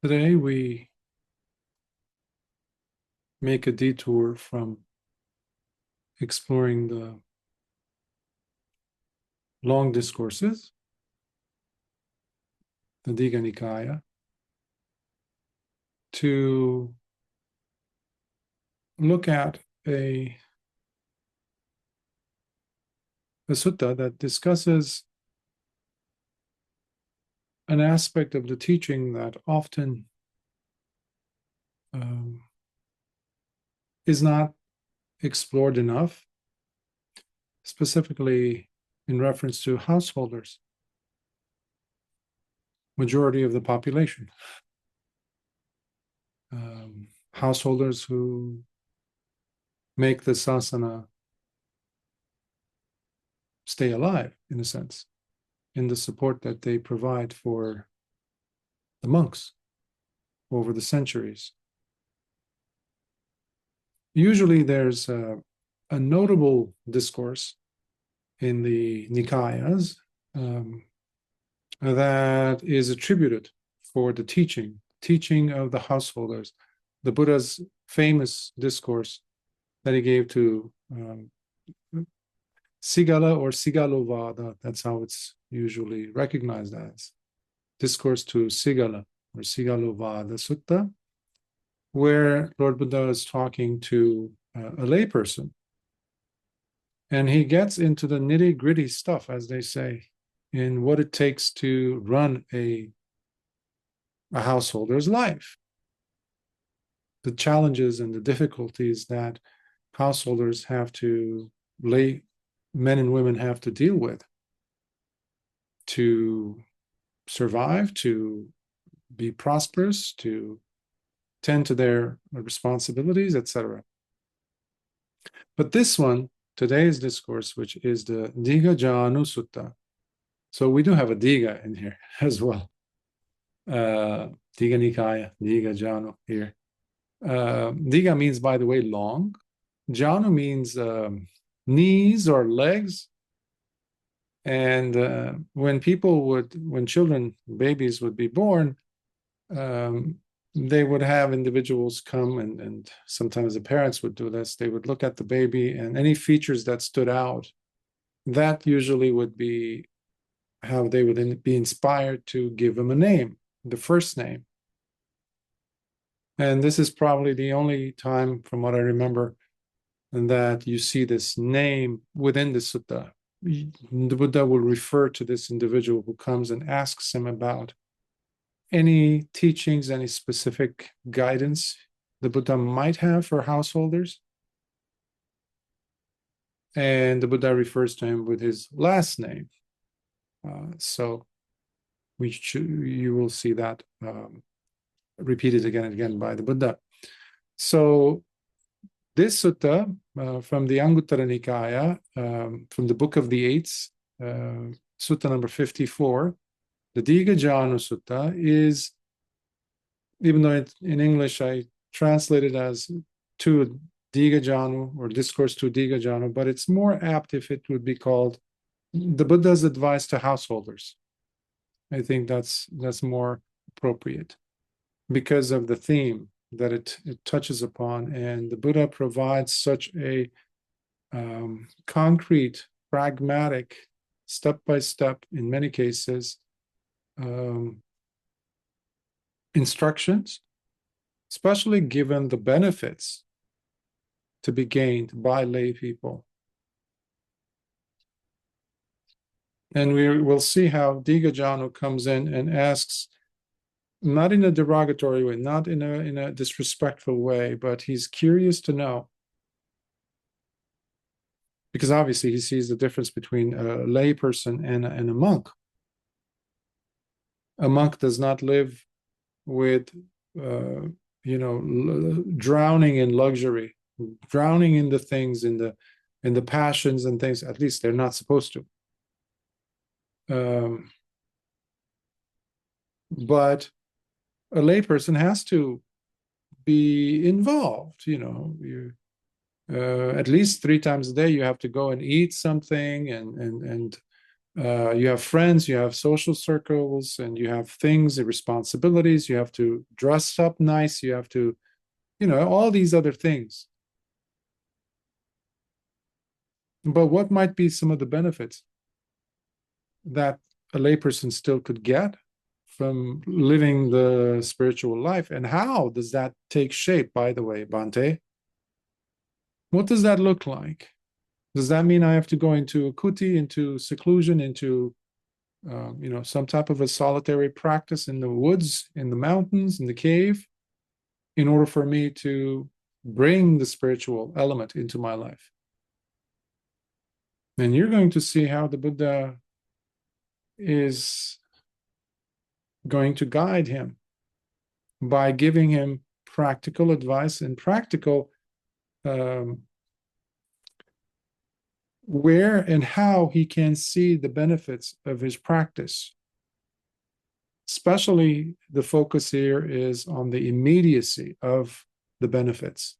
Today we make a detour from exploring the long discourses, the Digha Nikaya, to look at a sutta that discusses an aspect of the teaching that often is not explored enough, specifically in reference to householders, majority of the population. Householders who make the sasana stay alive, in a sense, in the support that they provide for the monks over the centuries. Usually there's a notable discourse in the Nikayas that is attributed for the teaching of the householders. The Buddha's famous discourse that he gave to Sigala or Sigalovada, that's how it's usually recognized as. Discourse to Sigala or Sigalovada Sutta, where Lord Buddha is talking to a layperson. And he gets into the nitty-gritty stuff, as they say, in what it takes to run a householder's life. The challenges and the difficulties that householders have to men and women have to deal with to survive, to be prosperous, to tend to their responsibilities, etc. But this one, today's discourse, which is the Dīghajāṇu Sutta. So we do have a Digha in here as well. Digha Nikaya, Dīghajāṇu here. Digha means, by the way, long. Jāṇu means knees or legs. And when babies would be born, they would have individuals come, and sometimes the parents would do this. They would look at the baby, and any features that stood out, that usually would be how they would be inspired to give him a name, the first name. And this is probably the only time, from what I remember, that you see this name within the sutta. The Buddha will refer to this individual who comes and asks him about any teachings, any specific guidance the Buddha might have for householders. And the Buddha refers to him with his last name. So you will see that repeated again and again by the Buddha. So this sutta from the Anguttara Nikaya, from the Book of the Eights, sutta number 54, the Dīghajāṇu Sutta is, even though in English I translate it as to Dīghajāṇu or discourse to Dīghajāṇu, but it's more apt if it would be called the Buddha's advice to householders. I think that's more appropriate because of the theme that it touches upon, and the Buddha provides such a concrete, pragmatic, step-by-step, in many cases, instructions, especially given the benefits to be gained by lay people. And we will see how Dīghajāṇu comes in and asks, not in a derogatory way, not in a disrespectful way, but he's curious to know. Because obviously he sees the difference between a lay person and a monk. A monk does not live with, drowning in luxury, drowning in the things, in the passions and things. At least they're not supposed to. But a layperson has to be involved. At least 3 times a day you have to go and eat something and You have friends, you have social circles, and you have things and responsibilities. You have to dress up nice. You have to, all these other things. But what might be some of the benefits that a layperson still could get from living the spiritual life? And how does that take shape, by the way, Bhante? What does that look like? Does that mean I have to go into a kuti, into seclusion, into some type of a solitary practice in the woods, in the mountains, in the cave, in order for me to bring the spiritual element into my life? And you're going to see how the Buddha is going to guide him by giving him practical advice and practical where and how he can see the benefits of his practice. Especially the focus here is on the immediacy of the benefits,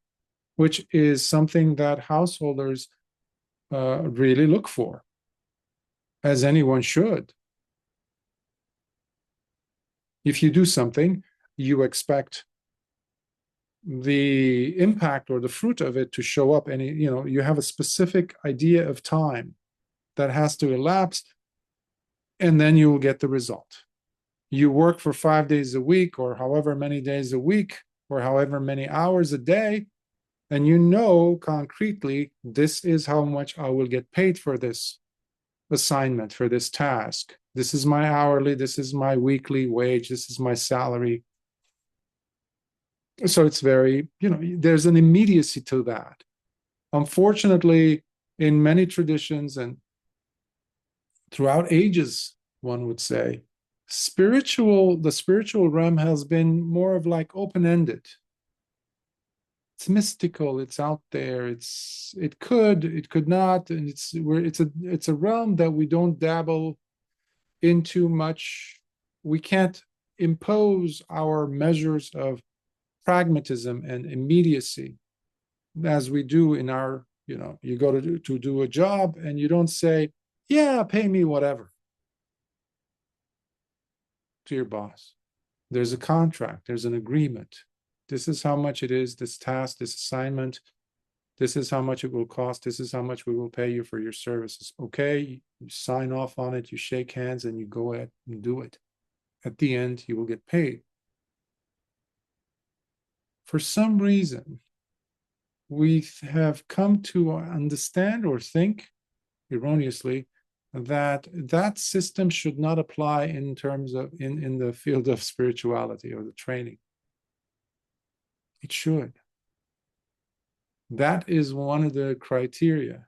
which is something that householders really look for, as anyone should. If you do something, you expect the impact or the fruit of it to show up, and you have a specific idea of time that has to elapse, and then you will get the result. You work for 5 days a week, or however many days a week, or however many hours a day, and you know concretely, this is how much I will get paid for this assignment, for this task. This is my hourly, this is my weekly wage, this is my salary. So it's very, there's an immediacy to that. Unfortunately, in many traditions and throughout ages, one would say, the spiritual realm has been more of like open-ended. It's mystical, it's out there, it could not, and it's a realm that we don't dabble into much. We can't impose our measures of pragmatism and immediacy as we do in our, you go to do a job and you don't say, yeah, pay me whatever to your boss. There's a contract, there's an agreement. This is how much it is, this task, this assignment. This is how much it will cost. This is how much we will pay you for your services. Okay, you sign off on it, you shake hands, and you go ahead and do it. At the end, you will get paid. For some reason, we have come to understand or think erroneously that that system should not apply in terms of in the field of spirituality or the training. It should. That is one of the criteria.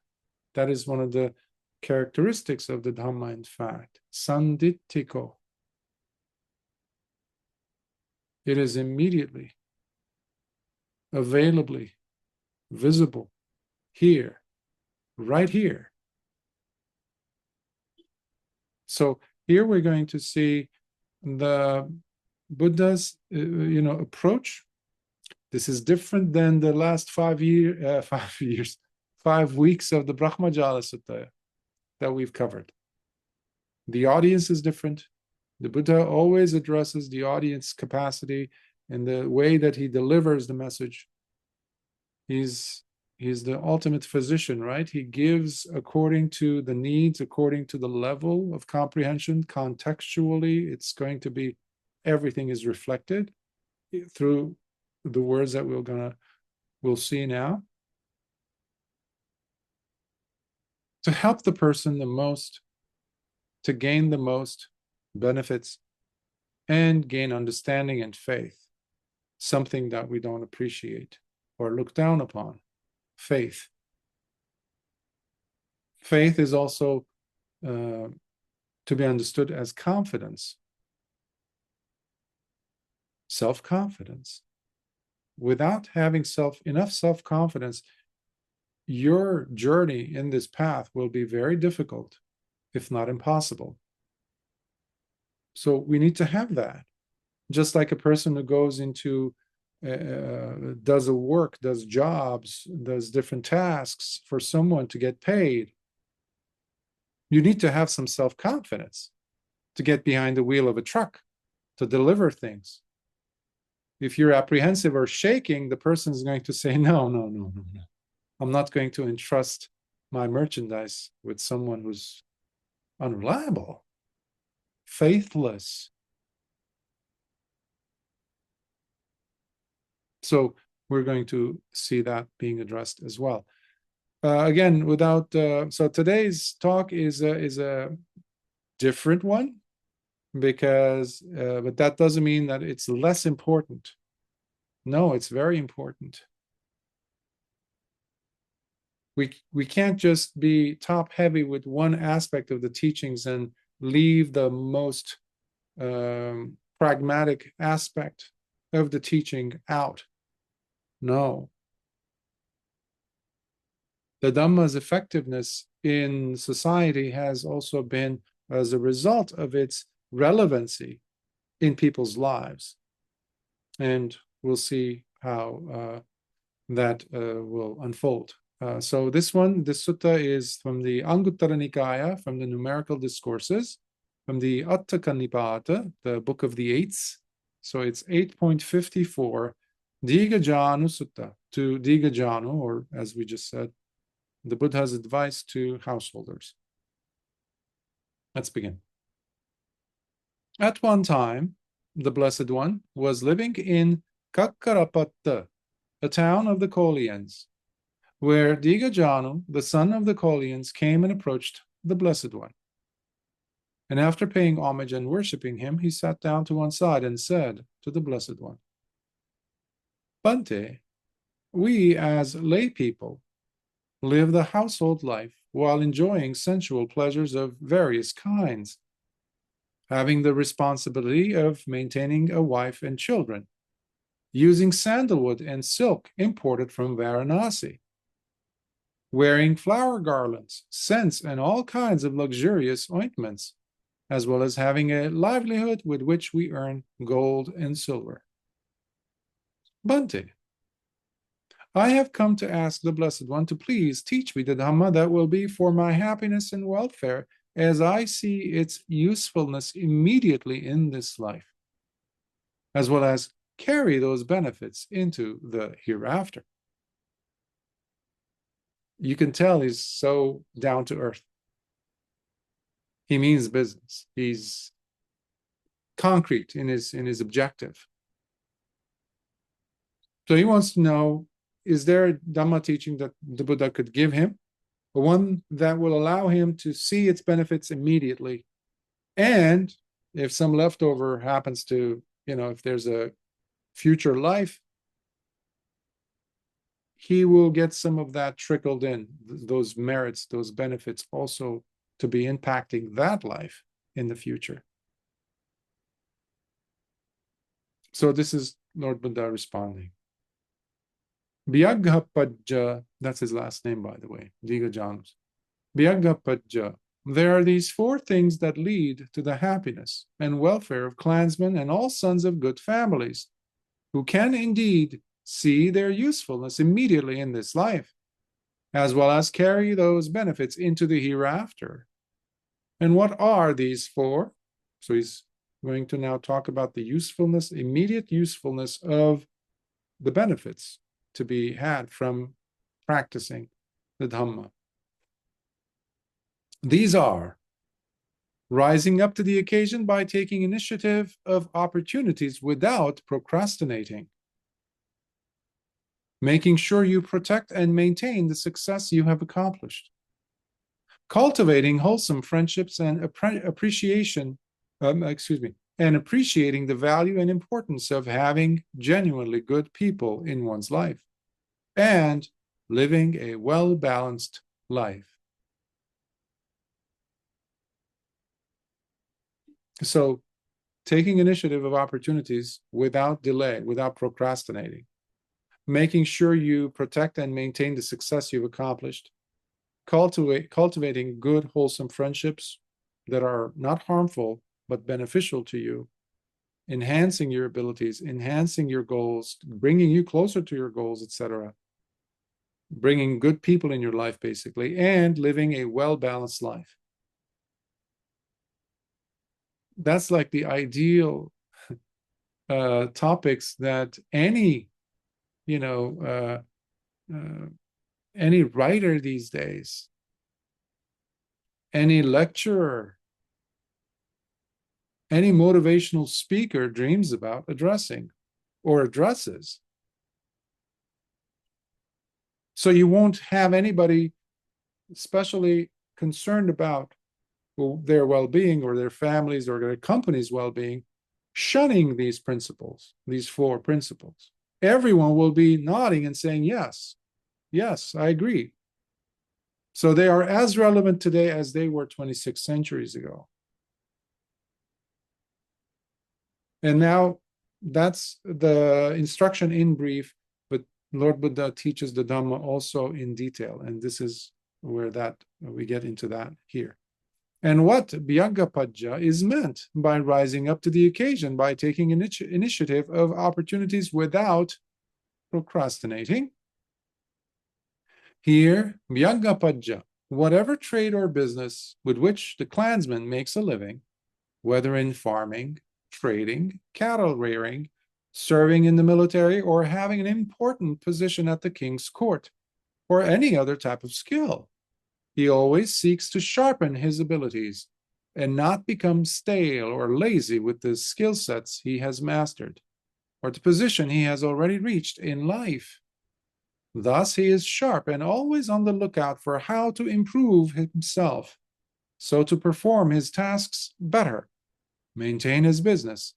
That is one of the characteristics of the Dhamma, in fact. Sanditthiko. It is immediately, availably, visible, here, right here. So here we're going to see the Buddha's, approach. This is different than the last 5 weeks of the Brahmajala Sutta that we've covered. The audience is different. The Buddha always addresses the audience capacity and the way that he delivers the message. He's the ultimate physician, right? He gives according to the needs, according to the level of comprehension. Contextually, it's going to be, everything is reflected through the words that we'll see now, to help the person the most, to gain the most benefits and gain understanding and faith, something that we don't appreciate or look down upon. Faith is also to be understood as confidence, self-confidence. Without having enough self-confidence, your journey in this path will be very difficult, if not impossible. So we need to have that. Just like a person who goes into, does jobs, does different tasks for someone to get paid. You need to have some self-confidence to get behind the wheel of a truck, to deliver things. If you're apprehensive or shaking, the person is going to say, no, no, no, no, no. I'm not going to entrust my merchandise with someone who's unreliable, faithless. So we're going to see that being addressed as well. Again, without so today's talk is a different one, because but that doesn't mean that it's less important. No, it's very important. We can't just be top heavy with one aspect of the teachings and leave the most pragmatic aspect of the teaching out. No. The Dhamma's effectiveness in society has also been as a result of its relevancy in people's lives. And we'll see how that will unfold. So this sutta is from the Anguttara Nikaya, from the Numerical Discourses, from the Attaka Nipata, the Book of the Eights. So it's 8.54, Dīghajāṇu Sutta, to Dīghajāṇu, or as we just said, the Buddha's advice to householders. Let's begin. At one time, the Blessed One was living in Kakkarapatta, a town of the Kolyans, where Dīghajāṇu, the son of the Kolyans, came and approached the Blessed One. And after paying homage and worshipping him, he sat down to one side and said to the Blessed One, Bhante, we as lay people live the household life while enjoying sensual pleasures of various kinds, having the responsibility of maintaining a wife and children, using sandalwood and silk imported from Varanasi, wearing flower garlands, scents, and all kinds of luxurious ointments, as well as having a livelihood with which we earn gold and silver. Bhante, I have come to ask the Blessed One to please teach me the Dhamma that will be for my happiness and welfare, as I see its usefulness immediately in this life, as well as carry those benefits into the hereafter. You can tell he's so down to earth. He means business. He's concrete in his objective. So he wants to know, is there a Dhamma teaching that the Buddha could give him? One that will allow him to see its benefits immediately. And if some leftover happens to, if there's a future life, he will get some of that trickled in, those merits, those benefits also to be impacting that life in the future. So this is Lord Buddha responding. Bhikkhu, that's his last name, by the way, Dīghajāṇu. Bhikkhu, there are these four things that lead to the happiness and welfare of clansmen and all sons of good families, who can indeed see their usefulness immediately in this life, as well as carry those benefits into the hereafter. And what are these four? So he's going to now talk about the usefulness, immediate usefulness of the benefits to be had from practicing the Dhamma. These are rising up to the occasion by taking initiative of opportunities without procrastinating, making sure you protect and maintain the success you have accomplished, cultivating wholesome friendships and appreciating the value and importance of having genuinely good people in one's life, and living a well-balanced life. So, taking initiative of opportunities without delay, without procrastinating, making sure you protect and maintain the success you've accomplished, cultivating good, wholesome friendships that are not harmful but beneficial to you, enhancing your abilities, enhancing your goals, bringing you closer to your goals, etc., bringing good people in your life, basically, and living a well-balanced life. that's like the ideal topics that any, you know, any writer these days, any lecturer, any motivational speaker dreams about addressing or addresses. So you won't have anybody especially concerned about their well-being or their families or their company's well-being shunning these principles, these 4 principles. Everyone will be nodding and saying, yes, yes, I agree. So they are as relevant today as they were 26 centuries ago. And now that's the instruction in brief, but Lord Buddha teaches the Dhamma also in detail. And this is where we get into that here. And what Bhikkhu is meant by rising up to the occasion, by taking initiative of opportunities without procrastinating. Here, Bhikkhu, whatever trade or business with which the clansman makes a living, whether in farming, trading, cattle rearing, serving in the military, or having an important position at the king's court, or any other type of skill, he always seeks to sharpen his abilities and not become stale or lazy with the skill sets he has mastered, or the position he has already reached in life. Thus, he is sharp and always on the lookout for how to improve himself, so to perform his tasks better, maintain his business,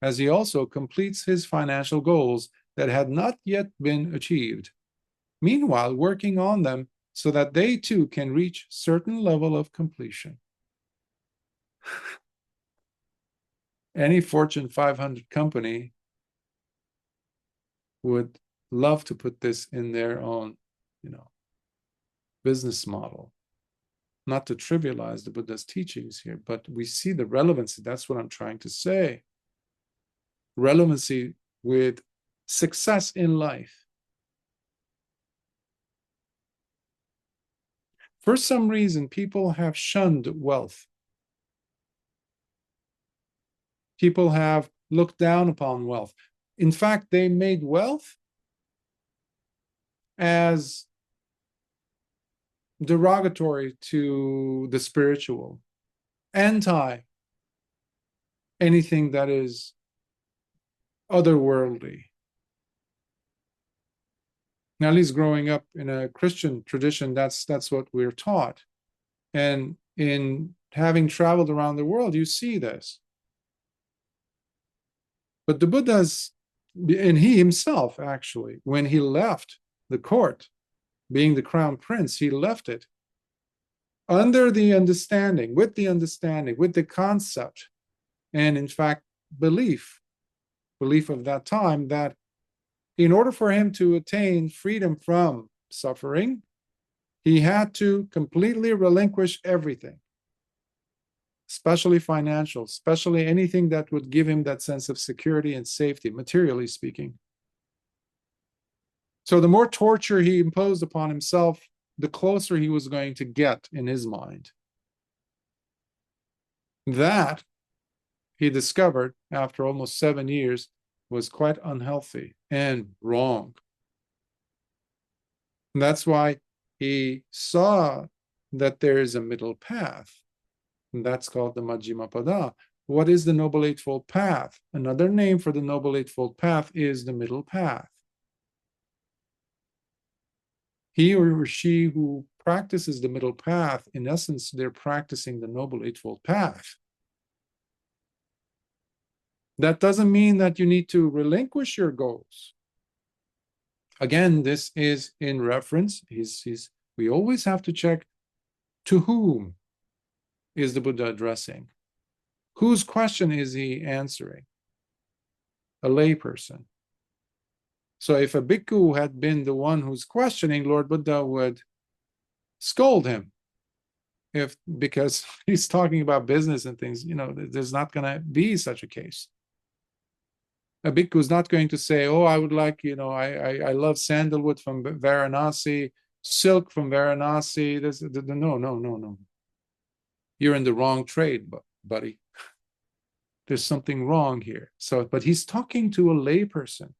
as he also completes his financial goals that had not yet been achieved, meanwhile working on them so that they too can reach certain level of completion. Any Fortune 500 company would love to put this in their own, business model. Not to trivialize the Buddha's teachings here, but we see the relevancy. That's what I'm trying to say. Relevancy with success in life. For some reason, people have shunned wealth. People have looked down upon wealth. In fact, they made wealth as derogatory to the spiritual, anti anything that is otherworldly. Now, at least growing up in a Christian tradition, that's what we're taught. And in having traveled around the world, you see this. But the Buddha's, and he himself, actually, when he left the court, being the crown prince, he left it under the understanding, with the concept, and in fact, belief of that time, that in order for him to attain freedom from suffering, he had to completely relinquish everything, especially financial, especially anything that would give him that sense of security and safety, materially speaking. So the more torture he imposed upon himself, the closer he was going to get in his mind. That, he discovered after almost 7 years, was quite unhealthy and wrong. And that's why he saw that there is a middle path. And that's called the Majjhima Pada. What is the Noble Eightfold Path? Another name for the Noble Eightfold Path is the middle path. He or she who practices the middle path, in essence, they're practicing the Noble Eightfold Path. That doesn't mean that you need to relinquish your goals. Again, this is in reference. We always have to check to whom is the Buddha addressing? Whose question is he answering? A layperson. So if a bhikkhu had been the one who's questioning, Lord Buddha would scold him, because he's talking about business and things. There's not going to be such a case. A bhikkhu is not going to say, oh, I would like, I love sandalwood from Varanasi, silk from Varanasi. No. You're in the wrong trade, buddy. there's something wrong here. So, but he's talking to a layperson.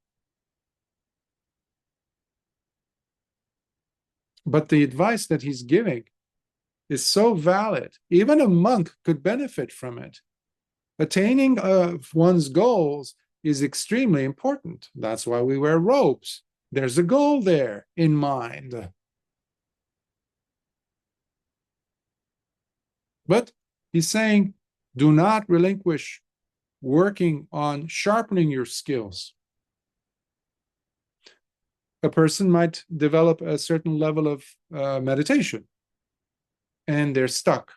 But the advice that he's giving is so valid. Even a monk could benefit from it. Attaining of one's goals is extremely important. That's why we wear robes. There's a goal there in mind. But he's saying, do not relinquish working on sharpening your skills. A person might develop a certain level of meditation, and they're stuck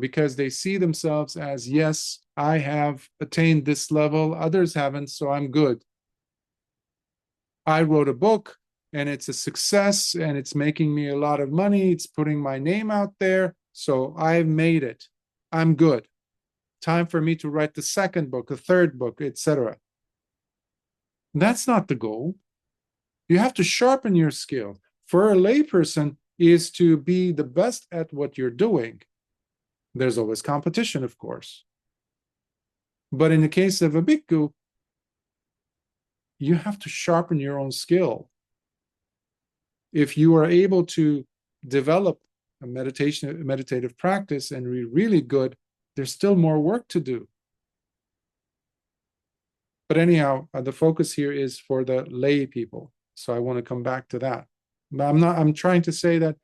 because they see themselves as, yes, I have attained this level, others haven't, so I'm good. I wrote a book, and it's a success, and it's making me a lot of money, it's putting my name out there, so I've made it. I'm good. Time for me to write the second book, a third book, etc. That's not the goal. You have to sharpen your skill. For a layperson is to be the best at what you're doing. There's always competition, of course. But in the case of a bhikkhu, you have to sharpen your own skill. If you are able to develop a meditative practice and be really good, there's still more work to do. But anyhow, the focus here is for the lay people. So I want to come back to that. But I'm trying to say that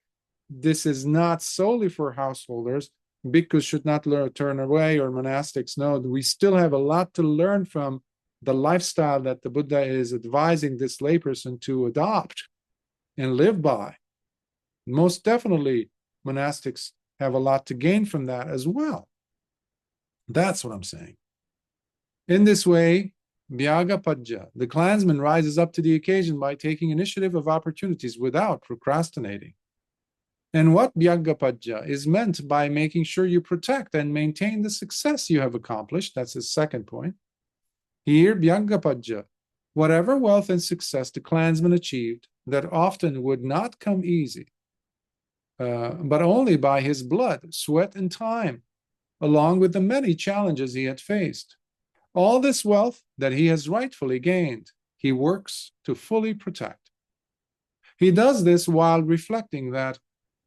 this is not solely for householders. Bhikkhus should not turn away, or monastics. No, we still have a lot to learn from the lifestyle that the Buddha is advising this layperson to adopt and live by. Most definitely, monastics have a lot to gain from that as well. That's what I'm saying. In this way, Dīghajāṇu, the clansman rises up to the occasion by taking initiative of opportunities without procrastinating. And what Dīghajāṇu is meant by making sure you protect and maintain the success you have accomplished, that's his second point. Here, Dīghajāṇu, whatever wealth and success the clansman achieved, that often would not come easy, but only by his blood, sweat, and time, along with the many challenges he had faced. All this wealth that he has rightfully gained, he works to fully protect. He does this while reflecting that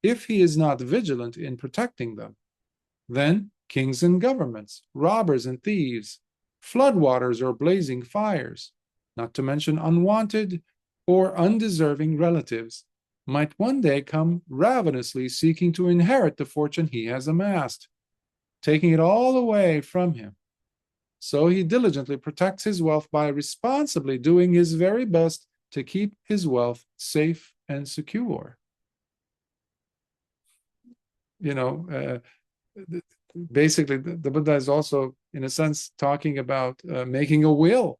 if he is not vigilant in protecting them, then kings and governments, robbers and thieves, floodwaters or blazing fires, not to mention unwanted or undeserving relatives, might one day come ravenously seeking to inherit the fortune he has amassed, taking it all away from him. So he diligently protects his wealth by responsibly doing his very best to keep his wealth safe and secure. You know, basically, the Buddha is also, in a sense, talking about making a will.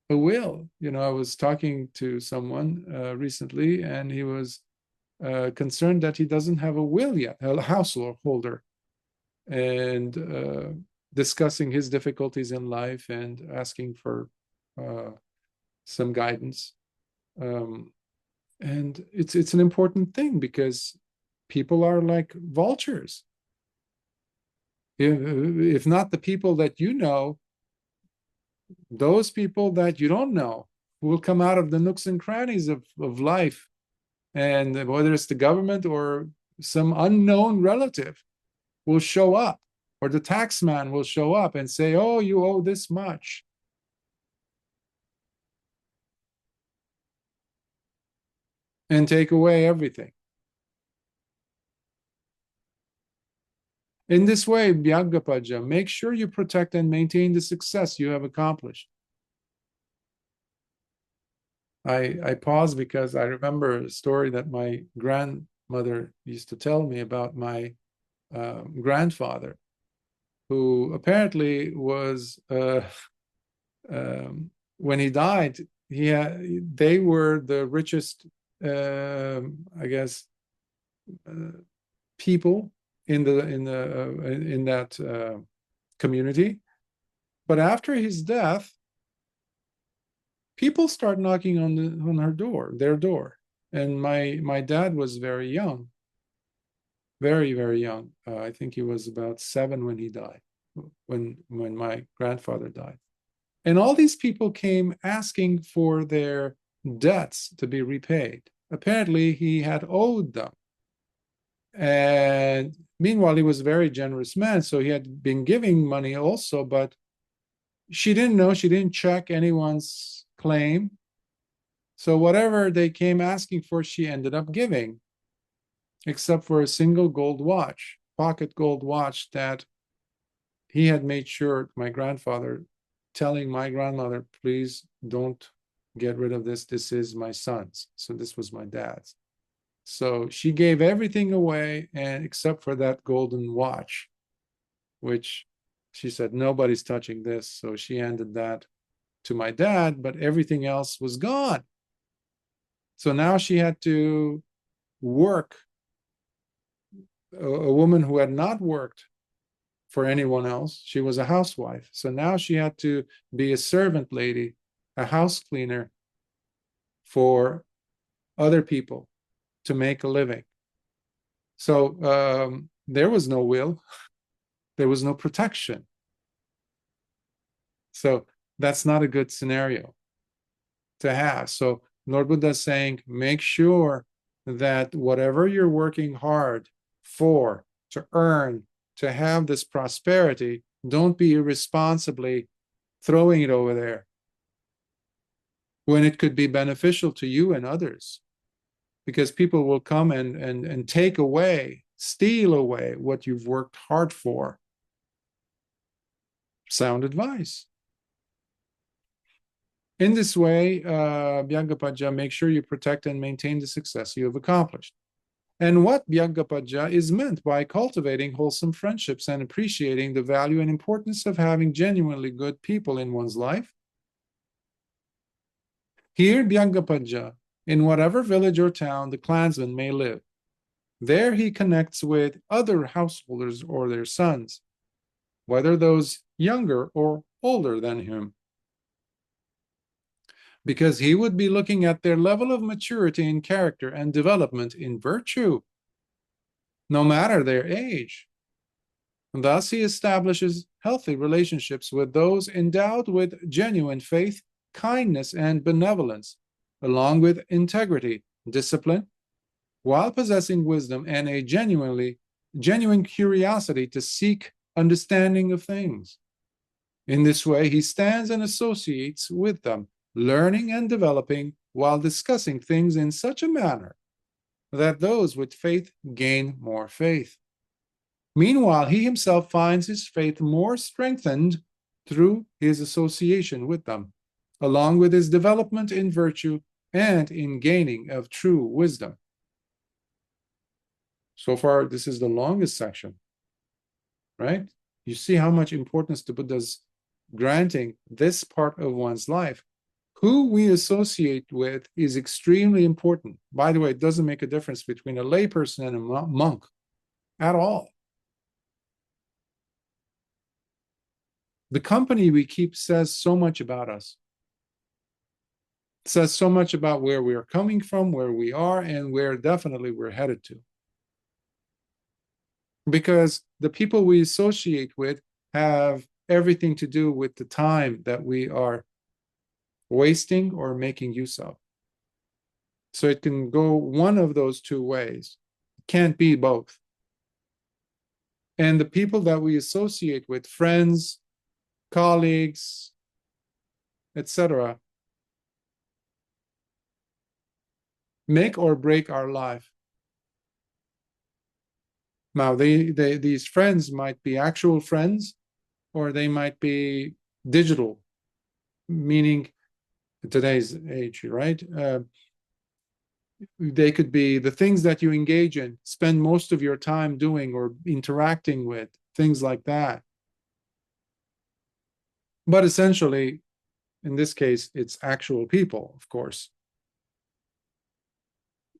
A will. You know, I was talking to someone recently, and he was concerned that he doesn't have a will yet, a householder, and discussing his difficulties in life and asking for some guidance. And it's an important thing, because people are like vultures. If not the people that you know, those people that you don't know will come out of the nooks and crannies of life, and whether it's the government or some unknown relative will show up, or the tax man will show up and say, oh, you owe this much. And take away everything. In this way, Dīghajāṇu, make sure you protect and maintain the success you have accomplished. I pause because I remember a story that my grandmother used to tell me about my grandfather, who apparently was, when he died, they were the richest, I guess, people in that community. But after his death, people start knocking on their door, and my dad was very young. very, very young. I think he was about 7 when he died, when my grandfather died. And all these people came asking for their debts to be repaid. Apparently, he had owed them. And meanwhile, he was a very generous man, so he had been giving money also, but she didn't know, she didn't check anyone's claim. So whatever they came asking for, she ended up giving, except for a single gold watch, pocket gold watch that he had made sure, my grandfather, telling my grandmother, please don't get rid of this. This is my son's. So this was my dad's. So she gave everything away, and except for that golden watch, which she said, nobody's touching this. So she handed that to my dad, but everything else was gone. So now she had to work, a woman who had not worked for anyone else. She was a housewife. So now she had to be a servant lady, a house cleaner for other people to make a living. So there was no will, there was no protection. So that's not a good scenario to have. So Lord Buddha is saying, make sure that whatever you're working hard for, to earn, to have this prosperity, don't be irresponsibly throwing it over there when it could be beneficial to you and others. Because people will come and take away, steal away what you've worked hard for. Sound advice. In this way, Bhyagapaja, make sure you protect and maintain the success you have accomplished. And what Bhyagapaja is meant by cultivating wholesome friendships and appreciating the value and importance of having genuinely good people in one's life. Here, Bhyagapaja, in whatever village or town the clansman may live, there he connects with other householders or their sons, whether those younger or older than him, because he would be looking at their level of maturity in character and development in virtue, no matter their age. And thus he establishes healthy relationships with those endowed with genuine faith, kindness, and benevolence, along with integrity, discipline, while possessing wisdom and a genuine curiosity to seek understanding of things. In this way, he stands and associates with them, learning and developing while discussing things in such a manner that those with faith gain more faith. Meanwhile, he himself finds his faith more strengthened through his association with them, along with his development in virtue and in gaining of true wisdom. So far, this is the longest section, right? You see how much importance the Buddha is granting this part of one's life. Who we associate with is extremely important. By the way, it doesn't make a difference between a layperson and a monk at all. The company we keep says so much about us. It says so much about where we are coming from, where we are, and where definitely we're headed to. Because the people we associate with have everything to do with the time that we are wasting or making use of. So it can go one of those two ways. It can't be both. And the people that we associate with, friends, colleagues, etc., make or break our life. Now, these friends might be actual friends, or they might be digital, meaning today's age, right? They could be the things that you engage in, spend most of your time doing or interacting with, things like that. But essentially, in this case, it's actual people, of course.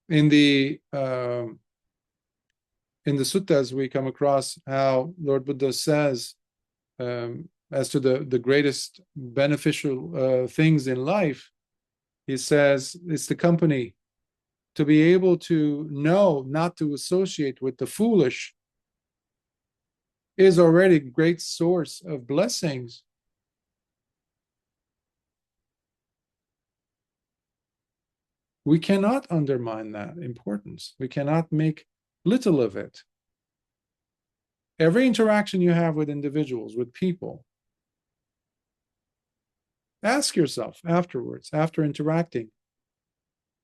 In the suttas, we come across how Lord Buddha says, as to the greatest beneficial things in life, he says it's the company to be able to know not to associate with the foolish is already a great source of blessings. We cannot undermine that importance. We cannot make little of it. Every interaction you have with individuals, with people, ask yourself afterwards, after interacting,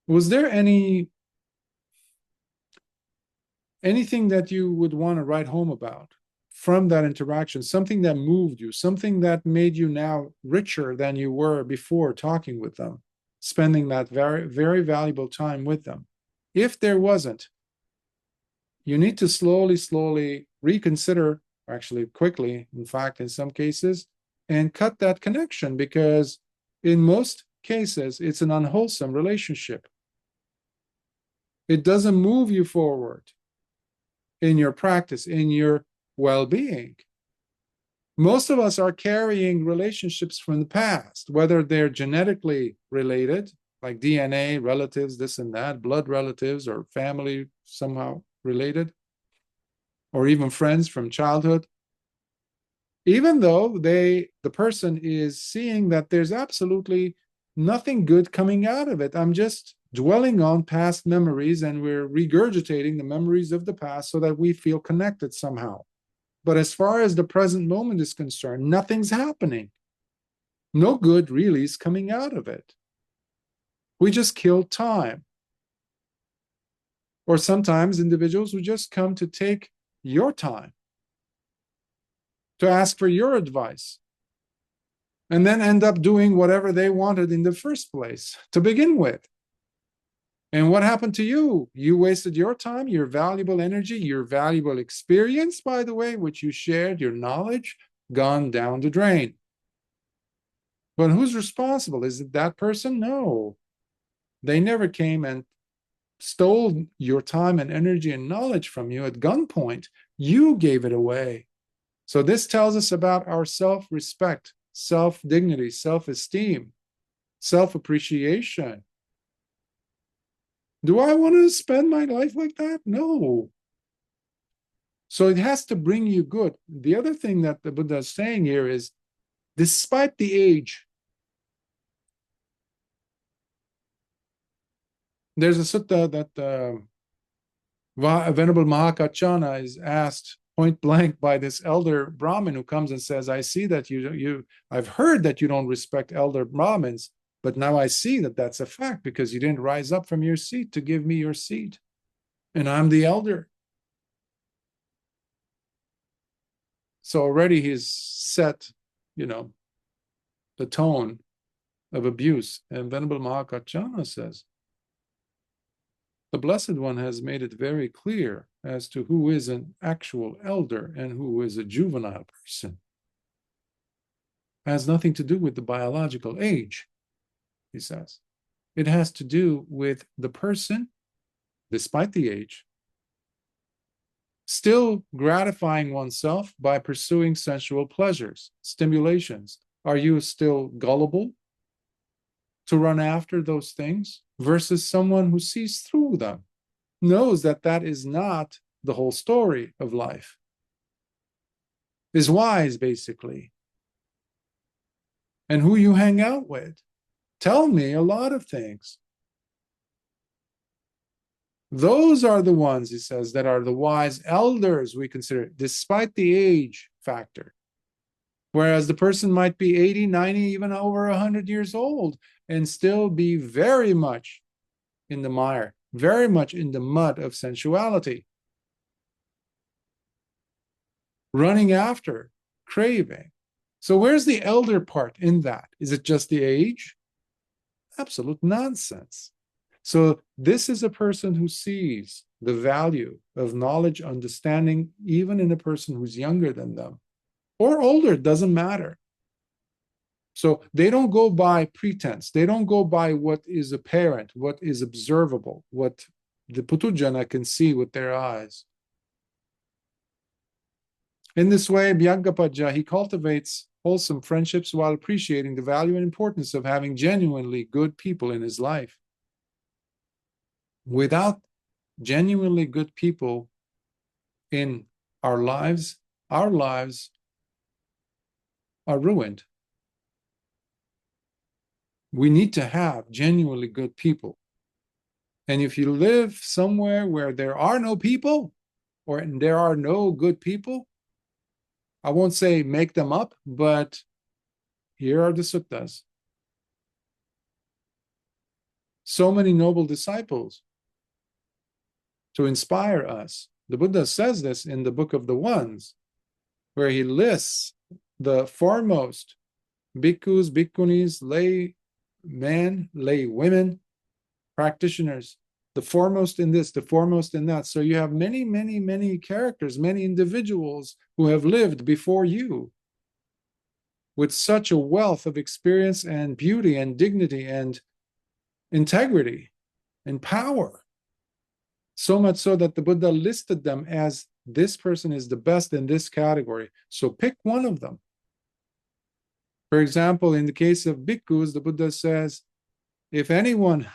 was there anything that you would want to write home about from that interaction, something that moved you, something that made you now richer than you were before talking with them, spending that very, very valuable time with them? If there wasn't, you need to slowly reconsider, actually quickly, in fact, in some cases, and cut that connection, because in most cases, it's an unwholesome relationship. It doesn't move you forward in your practice, in your well-being. Most of us are carrying relationships from the past, whether they're genetically related, like DNA, relatives, this and that, blood relatives, or family somehow related, or even friends from childhood. Even though the person is seeing that there's absolutely nothing good coming out of it. I'm just dwelling on past memories, and we're regurgitating the memories of the past so that we feel connected somehow. But as far as the present moment is concerned, nothing's happening. No good really is coming out of it. We just kill time. Or sometimes individuals who just come to take your time, to ask for your advice, and then end up doing whatever they wanted in the first place to begin with. And what happened to you? You wasted your time, your valuable energy, your valuable experience, by the way, which you shared, your knowledge, gone down the drain. But who's responsible? Is it that person? No. They never came and stole your time and energy and knowledge from you at gunpoint. You gave it away. So this tells us about our self-respect, self-dignity, self-esteem, self-appreciation. Do I want to spend my life like that? No. So it has to bring you good. The other thing that the Buddha is saying here is, despite the age, there's a sutta that Venerable Mahakachana is asked point blank by this elder Brahmin who comes and says, I see that I've heard that you don't respect elder Brahmins, but now I see that that's a fact because you didn't rise up from your seat to give me your seat. And I'm the elder. So already he's set, the tone of abuse. And Venerable Mahakachana says, the Blessed One has made it very clear as to who is an actual elder and who is a juvenile person. It has nothing to do with the biological age, he says. It has to do with the person, despite the age, still gratifying oneself by pursuing sensual pleasures, stimulations. Are you still gullible to run after those things versus someone who sees through them, knows that that is not the whole story of life, is wise, basically? And who you hang out with tell me a lot of things. Those are the ones, he says, that are the wise elders we consider, despite the age factor. Whereas the person might be 80, 90, even over 100 years old and still be very much in the mire, very much in the mud of sensuality. Running after, craving. So where's the elder part in that? Is it just the age? Absolute nonsense. So this is a person who sees the value of knowledge, understanding, even in a person who's younger than them or older, it doesn't matter. So they don't go by pretense. They don't go by what is apparent, what is observable, what the Putujana can see with their eyes. In this way, Bhyagapaja, he cultivates wholesome friendships while appreciating the value and importance of having genuinely good people in his life. Without genuinely good people in our lives are ruined. We need to have genuinely good people. And if you live somewhere where there are no people, or there are no good people, I won't say make them up, but here are the suttas. So many noble disciples to inspire us. The Buddha says this in the Book of the Ones, where he lists the foremost bhikkhus, bhikkhunis, lay men, lay women, practitioners, the foremost in this, the foremost in that. So you have many, many, many characters, many individuals who have lived before you with such a wealth of experience and beauty and dignity and integrity and power. So much so that the Buddha listed them as this person is the best in this category. So pick one of them. For example, in the case of bhikkhus, the Buddha says, if anyone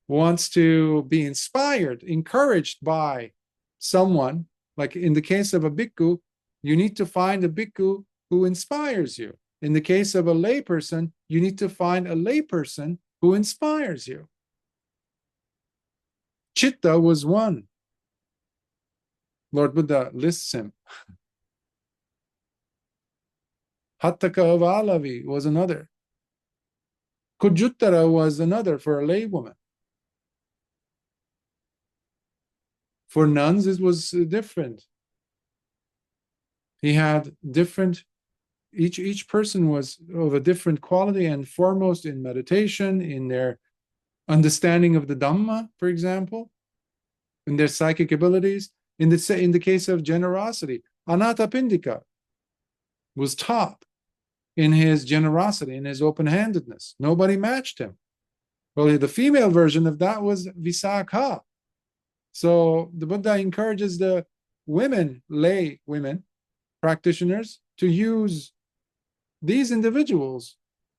wants to be inspired, encouraged by someone, like in the case of a bhikkhu, you need to find a bhikkhu who inspires you. In the case of a layperson, you need to find a layperson who inspires you. Chitta was one. Lord Buddha lists him. Hattaka of Alavi was another. Kujuttara was another for a laywoman. For nuns, it was different. He had different, each person was of a different quality and foremost in meditation, in their understanding of the Dhamma, for example, in their psychic abilities. In the case of generosity, Anathapindika was top in his generosity, in his open-handedness. Nobody matched him. Well, the female version of that was Visakha. So the Buddha encourages the women, lay women, practitioners, to use these individuals,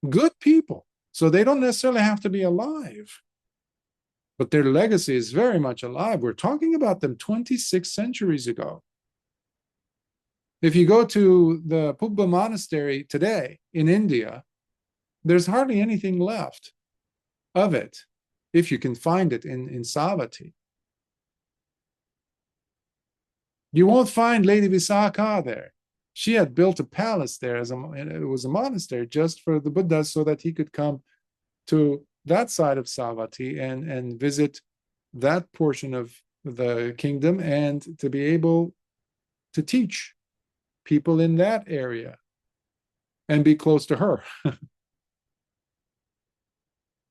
good people. So they don't necessarily have to be alive, but their legacy is very much alive. We're talking about them 26 centuries ago. If you go to the Pubba monastery today in India, there's hardly anything left of it, if you can find it in Savatthi. You won't find Lady Visakha there. She had built a palace there, it was a monastery just for the Buddha, so that he could come to that side of Savatthi and visit that portion of the kingdom and to be able to teach people in that area and be close to her.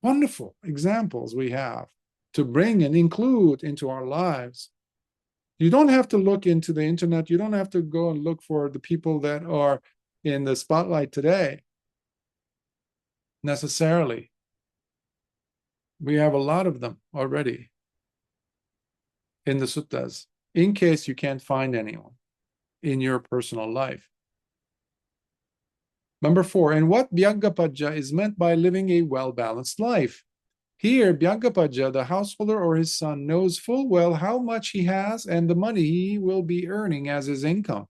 Wonderful examples we have to bring and include into our lives. You don't have to look into the internet. You don't have to go and look for the people that are in the spotlight today necessarily. We have a lot of them already in the suttas, in case you can't find anyone in your personal life. Number 4, and what Bhyaggapaja is meant by living a well-balanced life. Here, Bhyaggapaja, the householder or his son, knows full well how much he has and the money he will be earning as his income,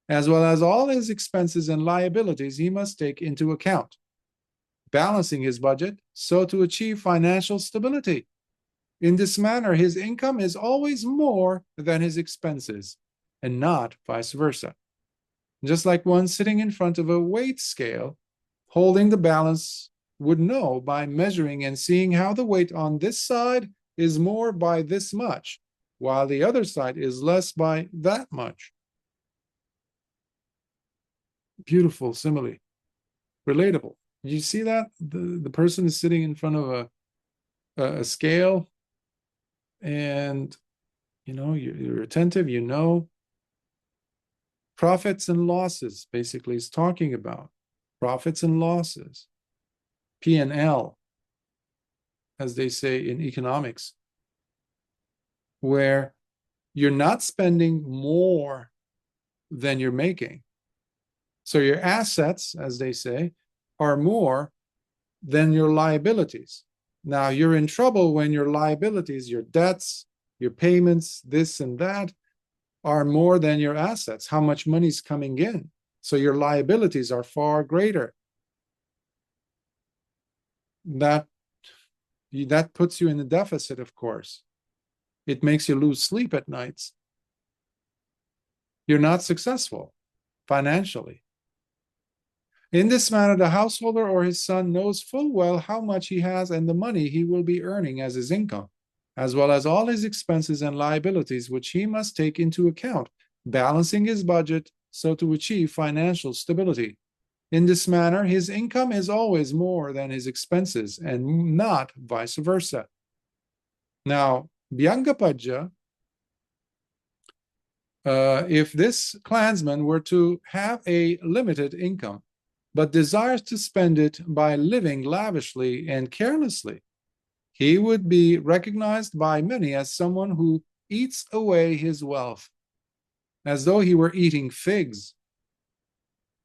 as well as all his expenses and liabilities he must take into account, balancing his budget so to achieve financial stability. In this manner, his income is always more than his expenses, and not vice versa. Just like one sitting in front of a weight scale, holding the balance, would know by measuring and seeing how the weight on this side is more by this much, while the other side is less by that much. Beautiful simile, relatable. You see that? The person is sitting in front of a scale, and you're attentive, profits and losses, basically, is talking about profits and losses, P&L, as they say in economics, where you're not spending more than you're making. So your assets, as they say, are more than your liabilities. Now you're in trouble when your liabilities, your debts, your payments, this and that are more than your assets, how much money's coming in. So your liabilities are far greater. That puts you in a deficit, of course. It makes you lose sleep at nights. You're not successful financially. In this manner, the householder or his son knows full well how much he has and the money he will be earning as his income, as well as all his expenses and liabilities, which he must take into account, balancing his budget so to achieve financial stability. In this manner, his income is always more than his expenses and not vice versa. Now, Bhyangapajja, if this clansman were to have a limited income, but desires to spend it by living lavishly and carelessly, he would be recognized by many as someone who eats away his wealth, as though he were eating figs.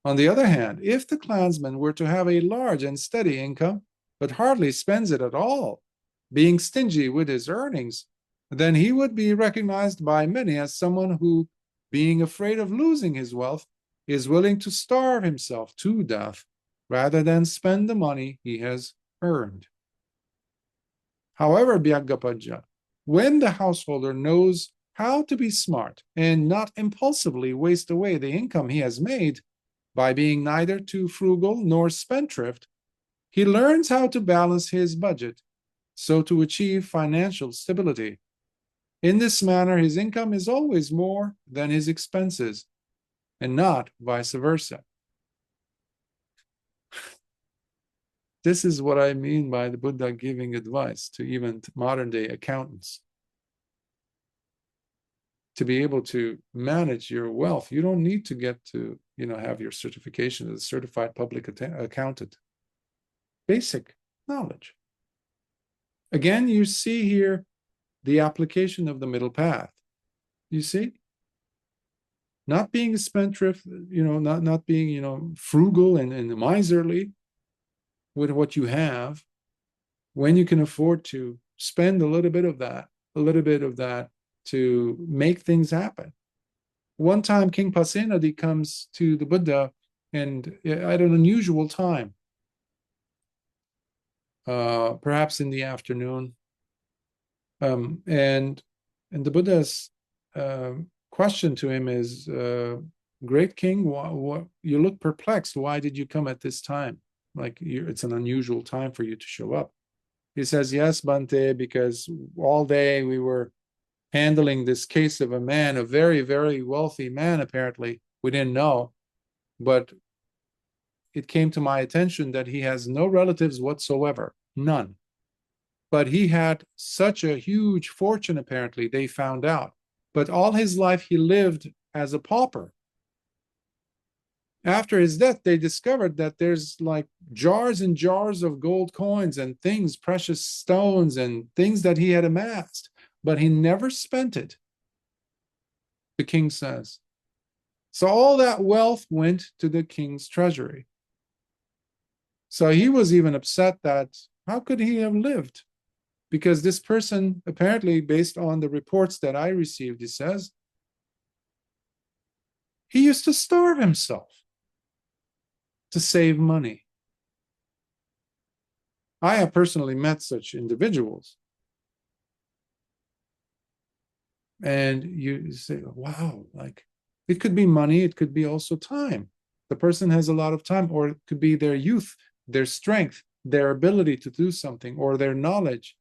On the other hand, if the clansman were to have a large and steady income, but hardly spends it at all, being stingy with his earnings, then he would be recognized by many as someone who, being afraid of losing his wealth, is willing to starve himself to death rather than spend the money he has earned. However, Bhyangapajja, when the householder knows how to be smart and not impulsively waste away the income he has made, by being neither too frugal nor spendthrift, he learns how to balance his budget so to achieve financial stability. In this manner, his income is always more than his expenses, and not vice versa. This is what I mean by the Buddha giving advice to even modern-day accountants. To be able to manage your wealth, you don't need to get to, have your certification as a certified public accountant. Basic knowledge. Again, you see here the application of the middle path. You see? Not being a spendthrift, not being, frugal and miserly with what you have, when you can afford to spend a little bit of that to make things happen. One time, King Pasenadi comes to the Buddha and at an unusual time, perhaps in the afternoon, and the Buddha's question to him is, "Great King, what you look perplexed. Why did you come at this time? Like it's an unusual time for you to show up." He says, "Yes, Bhante, because all day we were handling this case of a man, a very, very wealthy man, apparently. We didn't know, but it came to my attention that he has no relatives whatsoever, none. But he had such a huge fortune, apparently, they found out. But all his life he lived as a pauper. After his death, they discovered that there's like jars and jars of gold coins and things, precious stones and things that he had amassed. But he never spent it," the king says. So all that wealth went to the king's treasury. So he was even upset that how could he have lived? Because this person, apparently, based on the reports that I received, he says, he used to starve himself to save money. I have personally met such individuals. And you say, wow, like it could be money, it could be also time. The person has a lot of time, or it could be their youth, their strength, their ability to do something, or their knowledge.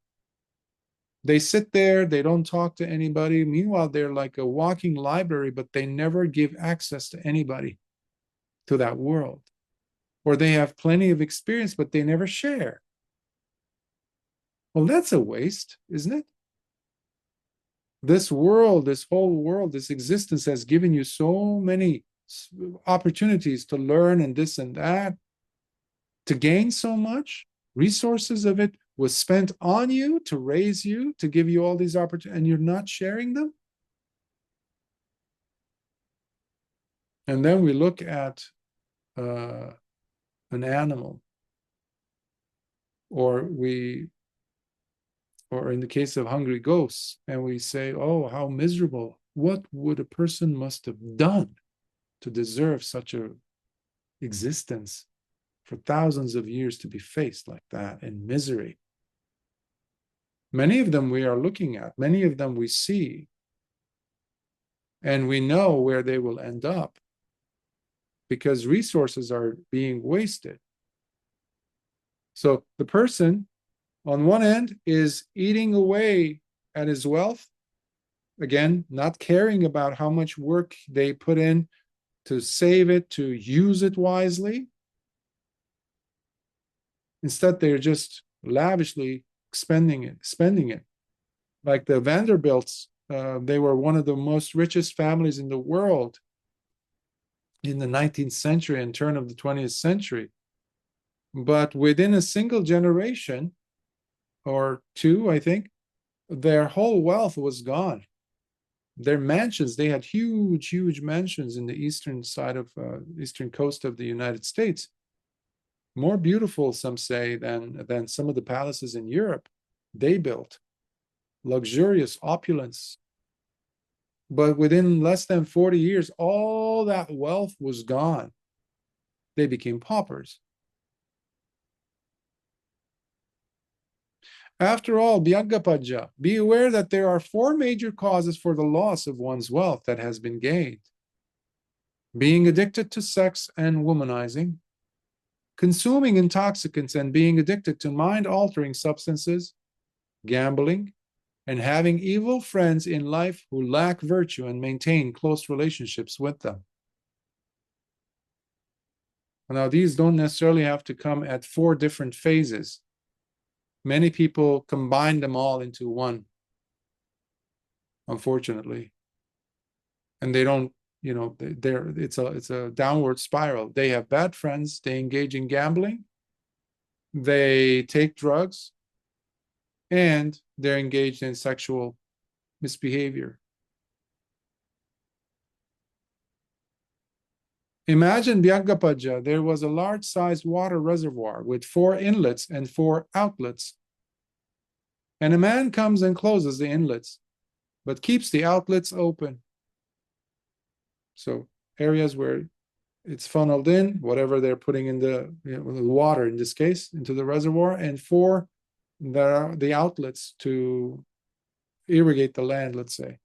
They sit there, they don't talk to anybody. Meanwhile, they're like a walking library, but they never give access to anybody, to that world. Or they have plenty of experience, but they never share. Well, that's a waste, isn't it? This world, this whole world, this existence has given you so many opportunities to learn and this and that, to gain so much. Resources of it was spent on you to raise you, to give you all these opportunities, and you're not sharing them. And then we look at an animal, or we or in the case of hungry ghosts, and we say, oh, how miserable. What would a person must have done to deserve such a existence for thousands of years to be faced like that in misery? Many of them we are looking at, many of them we see, and we know where they will end up because resources are being wasted. So the person on one end is eating away at his wealth, again, not caring about how much work they put in to save it, to use it wisely. Instead, they're just lavishly spending it. Like the Vanderbilts, they were one of the most richest families in the world in the 19th century and turn of the 20th century. But within a single generation, or two, I think, their whole wealth was gone. Their mansions, they had huge mansions in the eastern side of eastern coast of the United States, more beautiful, some say, than some of the palaces in Europe they built. Luxurious opulence. But within less than 40 years, all that wealth was gone. They became paupers. After all, Bhyaggapaja, be aware that there are 4 major causes for the loss of one's wealth that has been gained. Being addicted to sex and womanizing, consuming intoxicants and being addicted to mind-altering substances, gambling, and having evil friends in life who lack virtue and maintain close relationships with them. Now, these don't necessarily have to come at 4 different phases. Many people combine them all into one, unfortunately. And they don't, it's a downward spiral. They have bad friends, they engage in gambling, they take drugs, and they're engaged in sexual misbehavior. Imagine Bhyaggapaja, there was a large-sized water reservoir with 4 inlets and 4 outlets. And a man comes and closes the inlets, but keeps the outlets open. So areas where it's funneled in, whatever they're putting in the water, in this case, into the reservoir, and 4, there are the outlets to irrigate the land, let's say.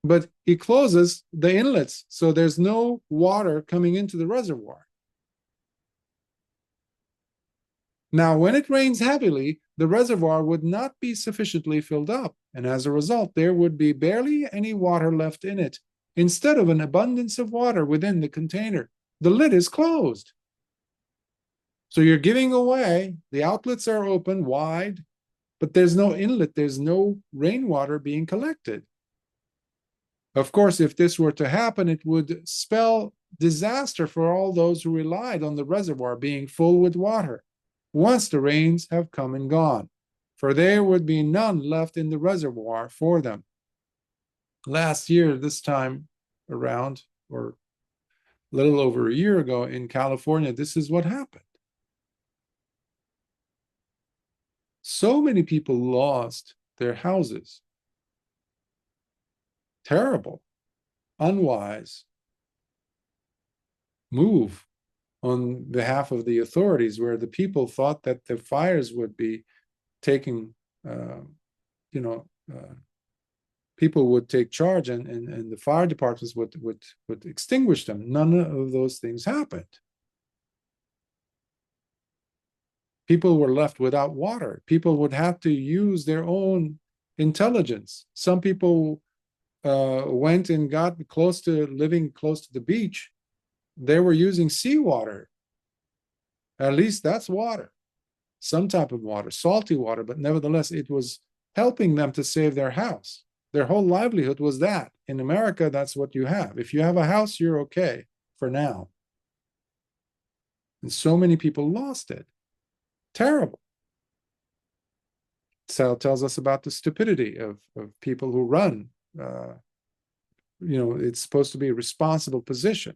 But he closes the inlets, so there's no water coming into the reservoir. Now, when it rains heavily, the reservoir would not be sufficiently filled up, and as a result, there would be barely any water left in it. Instead of an abundance of water within the container, the lid is closed. So you're giving away, the outlets are open wide, but there's no inlet, there's no rainwater being collected. Of course, if this were to happen, it would spell disaster for all those who relied on the reservoir being full with water once the rains have come and gone, for there would be none left in the reservoir for them. Last year, this time around, or a little over a year ago in California, this is what happened. So many people lost their houses. Terrible, unwise move on behalf of the authorities, where the people thought that the fires would be taking, people would take charge and the fire departments would extinguish them. None of those things happened. People were left without water. People would have to use their own intelligence. Some people went and got living close to the beach. They were using seawater. At least that's water, some type of water, salty water, but nevertheless, it was helping them to save their house. Their whole livelihood was that. In America, that's what you have. If you have a house, you're okay for now. And so many people lost it. Terrible. So it tells us about the stupidity of people who run. It's supposed to be a responsible position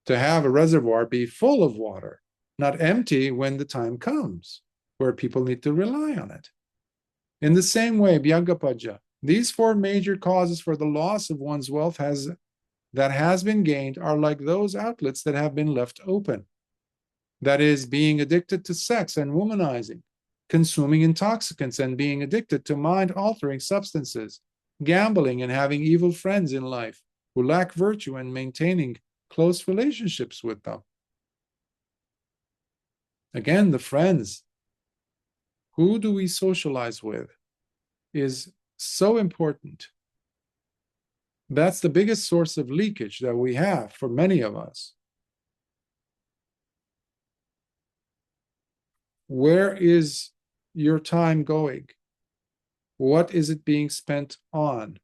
to have a reservoir be full of water, not empty when the time comes. where people need to rely on it. In the same way, Bhyagapaja, these four major causes for the loss of one's wealth that has been gained are like those outlets that have been left open. That is, being addicted to sex and womanizing, consuming intoxicants and being addicted to mind-altering substances, gambling and having evil friends in life who lack virtue and maintaining close relationships with them. Again, the friends. Who do we socialize with is so important. That's the biggest source of leakage that we have for many of us. Where is your time going? What is it being spent on?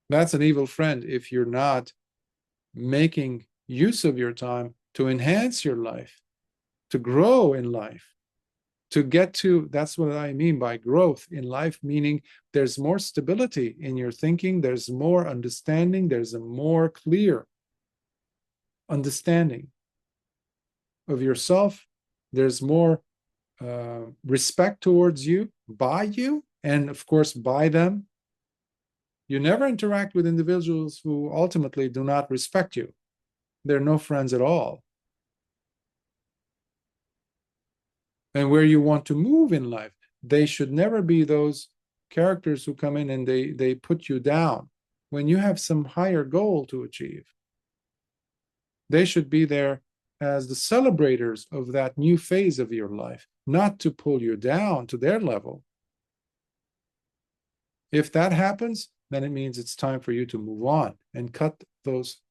That's an evil friend if you're not making use of your time to enhance your life, to grow in life, to get to, that's what I mean by growth in life, meaning there's more stability in your thinking, there's more understanding, there's a more clear understanding of yourself, there's more respect towards you, by you, and of course by them. You never interact with individuals who ultimately do not respect you. They're no friends at all. And where you want to move in life, they should never be those characters who come in and they put you down when you have some higher goal to achieve. They should be there as the celebrators of that new phase of your life, not to pull you down to their level. If that happens, then it means it's time for you to move on and cut those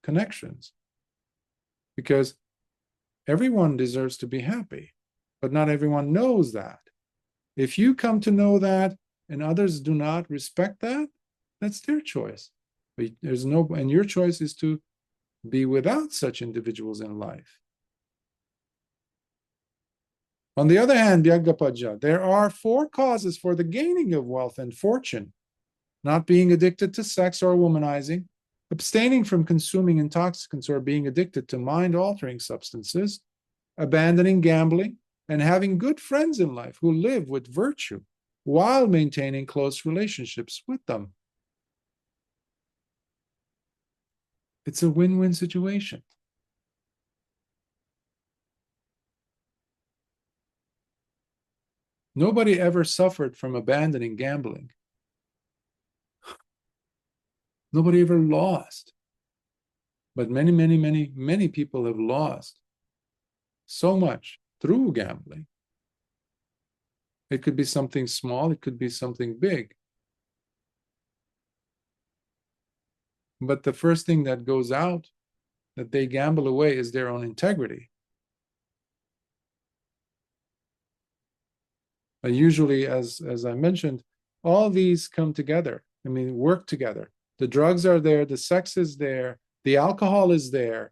connections. Because everyone deserves to be happy, but not everyone knows that. If you come to know that and others do not respect that, that's their choice. But there's no, and your choice is to be without such individuals in life. On the other hand, Bhyagapaja, there are four causes for the gaining of wealth and fortune: not being addicted to sex or womanizing, abstaining from consuming intoxicants or being addicted to mind-altering substances, abandoning gambling, and having good friends in life who live with virtue while maintaining close relationships with them. It's a win-win situation. Nobody ever suffered from abandoning gambling. Nobody ever lost. But many people have lost so much through gambling. It could be something small, it could be something big. But the first thing that goes out, that they gamble away, is their own integrity. And usually, as I mentioned, all these come together. I mean, work together. The drugs are there, the sex is there, the alcohol is there,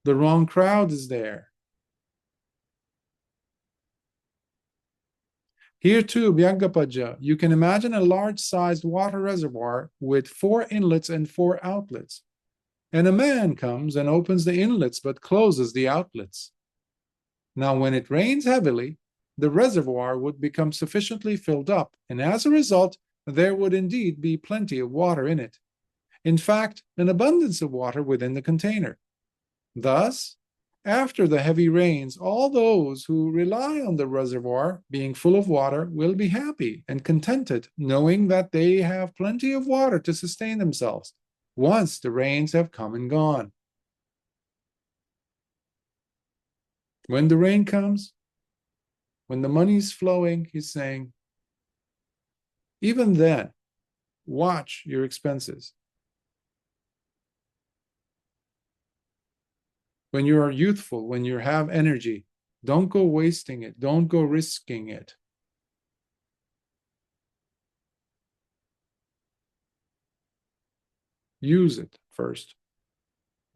the wrong crowd is there. Here too, Bhyagapaja, you can imagine a large-sized water reservoir with 4 inlets and 4 outlets. And a man comes and opens the inlets but closes the outlets. Now, when it rains heavily, the reservoir would become sufficiently filled up, and as a result, there would indeed be plenty of water in it. In fact, an abundance of water within the container. Thus, after the heavy rains, all those who rely on the reservoir being full of water will be happy and contented, knowing that they have plenty of water to sustain themselves once the rains have come and gone. When the rain comes, when the money's flowing, he's saying, even then, watch your expenses. When you are youthful, when you have energy, don't go wasting it. Don't go risking it. Use it first.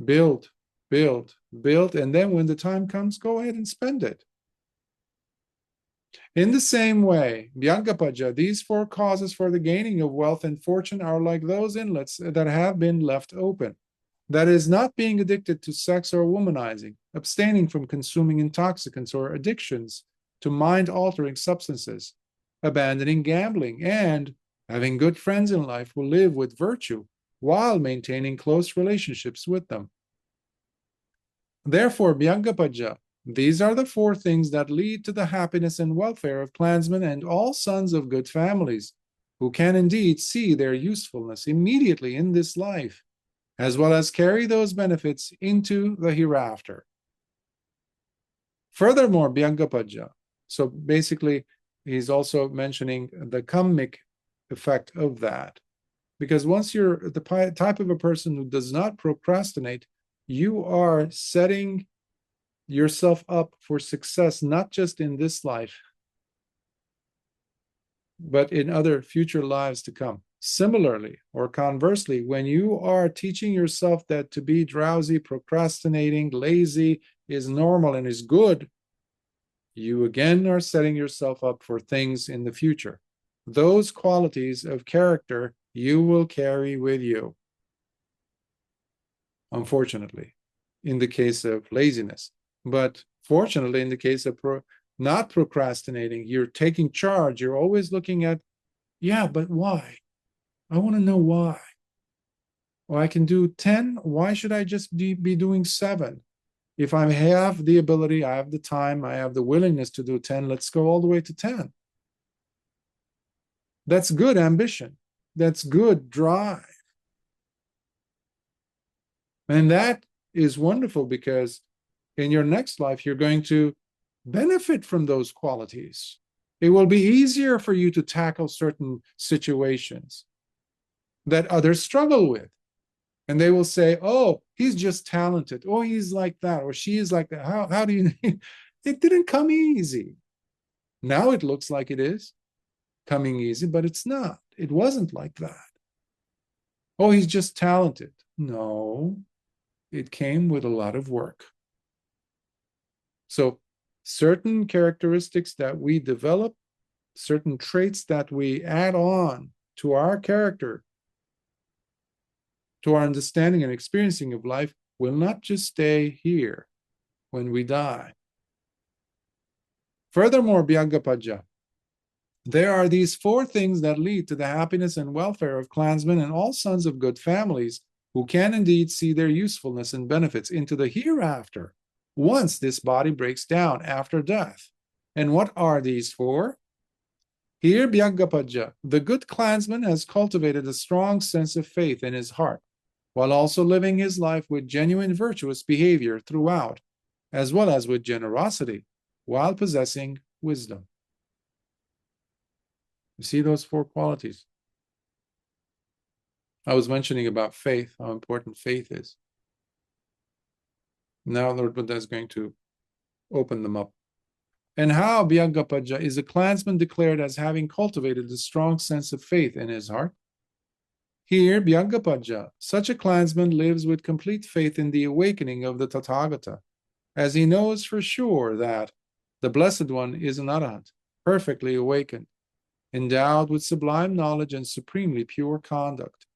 Build, build, build, and then when the time comes, go ahead and spend it. In the same way, Bhyagapaja, these 4 causes for the gaining of wealth and fortune are like those inlets that have been left open. That is, not being addicted to sex or womanizing, abstaining from consuming intoxicants or addictions to mind-altering substances, abandoning gambling, and having good friends in life who live with virtue while maintaining close relationships with them. Therefore, Bhyangapajja, these are the four things that lead to the happiness and welfare of clansmen and all sons of good families, who can indeed see their usefulness immediately in this life, as well as carry those benefits into the hereafter. Furthermore, Bhyangapajja, so basically, he's also mentioning the kammic effect of that. Because once you're the type of a person who does not procrastinate, you are setting yourself up for success, not just in this life, but in other future lives to come. Similarly, or conversely, when you are teaching yourself that to be drowsy, procrastinating, lazy is normal and is good, you again are setting yourself up for things in the future. Those qualities of character you will carry with you, unfortunately, in the case of laziness. But fortunately, in the case of not procrastinating, you're taking charge. You're always looking at, yeah, but why? I want to know why. Well, I can do 10. Why should I just be doing 7? If I have the ability, I have the time, I have the willingness to do 10, let's go all the way to 10. That's good ambition. That's good drive. And that is wonderful because in your next life, you're going to benefit from those qualities. It will be easier for you to tackle certain situations that others struggle with. And they will say, oh, he's just talented. Oh, he's like that. Or she is like that. How do you? It didn't come easy. Now it looks like it is coming easy, but it's not. It wasn't like that. Oh, he's just talented. No, it came with a lot of work. So certain characteristics that we develop, certain traits that we add on to our character, to our understanding and experiencing of life, will not just stay here when we die. Furthermore, Bhyangapajja, there are these four things that lead to the happiness and welfare of clansmen and all sons of good families who can indeed see their usefulness and benefits into the hereafter once this body breaks down after death. And what are these four? Here, Bhyangapajja, the good clansman has cultivated a strong sense of faith in his heart, while also living his life with genuine virtuous behavior throughout, as well as with generosity, while possessing wisdom. You see those four qualities? I was mentioning about faith, how important faith is. Now Lord Buddha is going to open them up. And how Bhyangapajja is a clansman declared as having cultivated a strong sense of faith in his heart. Here, Bhyangapajja, such a clansman lives with complete faith in the awakening of the Tathagata, as he knows for sure that the Blessed One is an Arhat, perfectly awakened, endowed with sublime knowledge and supremely pure conduct,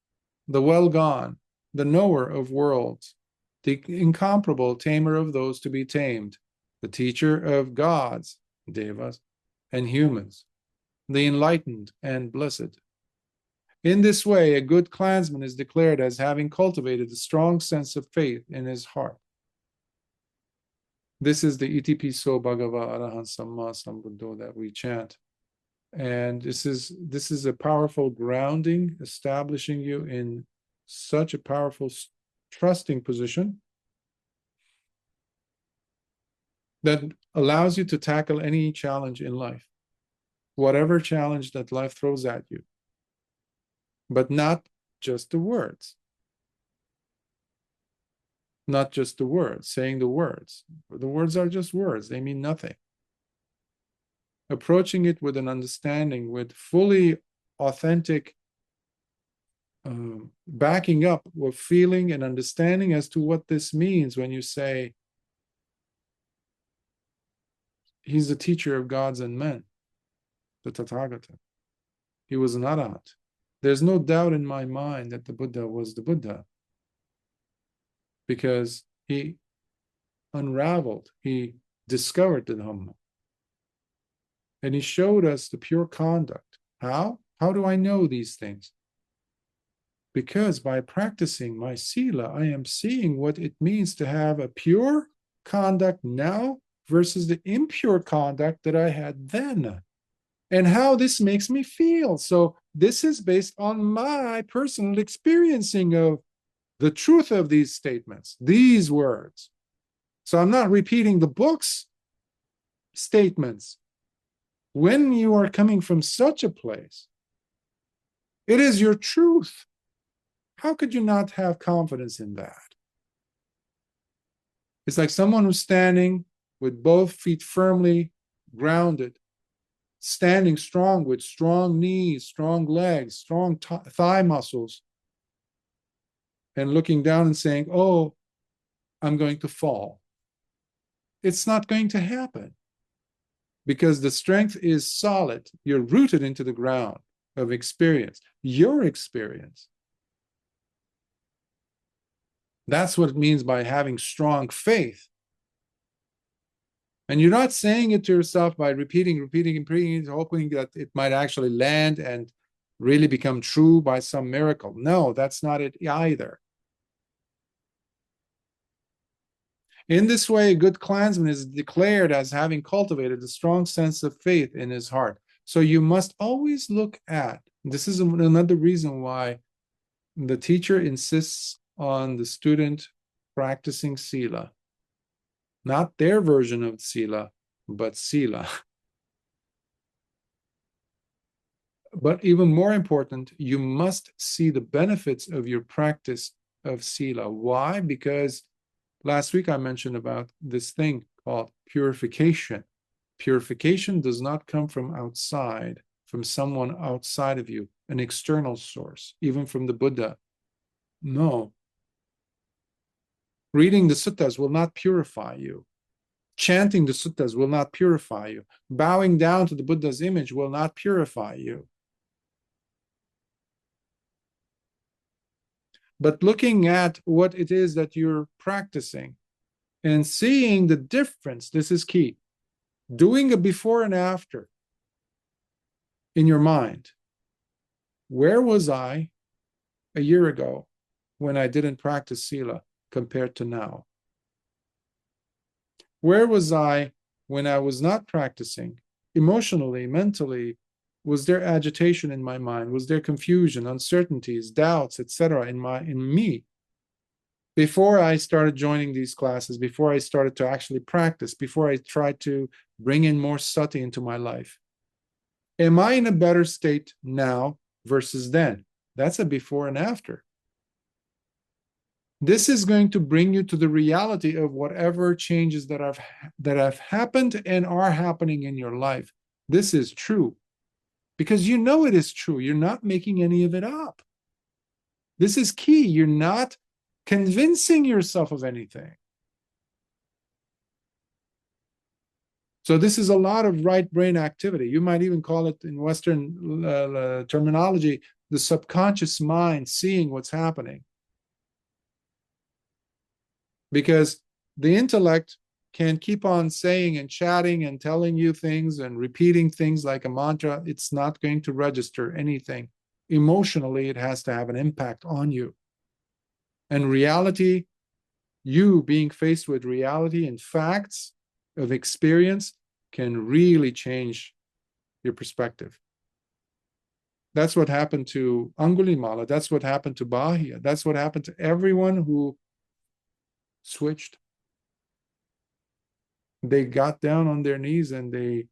the well-gone, the knower of worlds, the incomparable tamer of those to be tamed, the teacher of gods, devas, and humans, the enlightened and blessed. In this way, a good clansman is declared as having cultivated a strong sense of faith in his heart. This is the Iti Piso Bhagava Arahan Samma Sambuddho that we chant. And this is a powerful grounding, establishing you in such a powerful, trusting position that allows you to tackle any challenge in life, whatever challenge that life throws at you, but not just the words. Not just the words, saying the words. The words are just words, they mean nothing. Approaching it with an understanding, with fully authentic backing up with feeling and understanding as to what this means when you say, he's the teacher of gods and men, the Tathagata. He was an Arhat. There's no doubt in my mind that the Buddha was the Buddha. because he unraveled, he discovered the Dhamma. And he showed us the pure conduct. How? How do I know these things? Because by practicing my sila, I am seeing what it means to have a pure conduct now versus the impure conduct that I had then, and how this makes me feel. So this is based on my personal experiencing of the truth of these statements, these words. So I'm not repeating the book's statements. When you are coming from such a place, it is your truth. How could you not have confidence in that? It's like someone who's standing with both feet firmly grounded, standing strong with strong knees, strong legs, strong thigh muscles, and looking down and saying, oh, I'm going to fall. It's not going to happen because the strength is solid. You're rooted into the ground of experience, your experience. That's what it means by having strong faith. And you're not saying it to yourself by repeating, hoping that it might actually land and really become true by some miracle. No, that's not it either. In this way, a good clansman is declared as having cultivated a strong sense of faith in his heart. So you must always look at, this is another reason why the teacher insists on the student practicing sila. Not their version of sila, but sila. But even more important, you must see the benefits of your practice of sila. Why? Because last week I mentioned about this thing called purification. Purification does not come from outside, from someone outside of you, an external source, even from the Buddha. No. Reading the suttas will not purify you. Chanting the suttas will not purify you. Bowing down to the Buddha's image will not purify you. But looking at what it is that you're practicing and seeing the difference, this is key. Doing a before and after in your mind. Where was I a year ago when I didn't practice sila compared to now? Where was I when I was not practicing? Emotionally, mentally, was there agitation in my mind? Was there confusion, uncertainties, doubts, etc. in me? Before I started joining these classes, before I started to actually practice, before I tried to bring in more sati into my life. Am I in a better state now versus then? That's a before and after. This is going to bring you to the reality of whatever changes that have happened and are happening in your life. This is true because you know it is true. You're not making any of it up. This is key. You're not convincing yourself of anything. So this is a lot of right brain activity. You might even call it in Western terminology, the subconscious mind seeing what's happening. Because the intellect can keep on saying and chatting and telling you things and repeating things like a mantra. It's not going to register anything. Emotionally, it has to have an impact on you. And reality, you being faced with reality and facts of experience can really change your perspective. That's what happened to Angulimala. That's what happened to Bahya. That's what happened to everyone who switched. They got down on their knees and they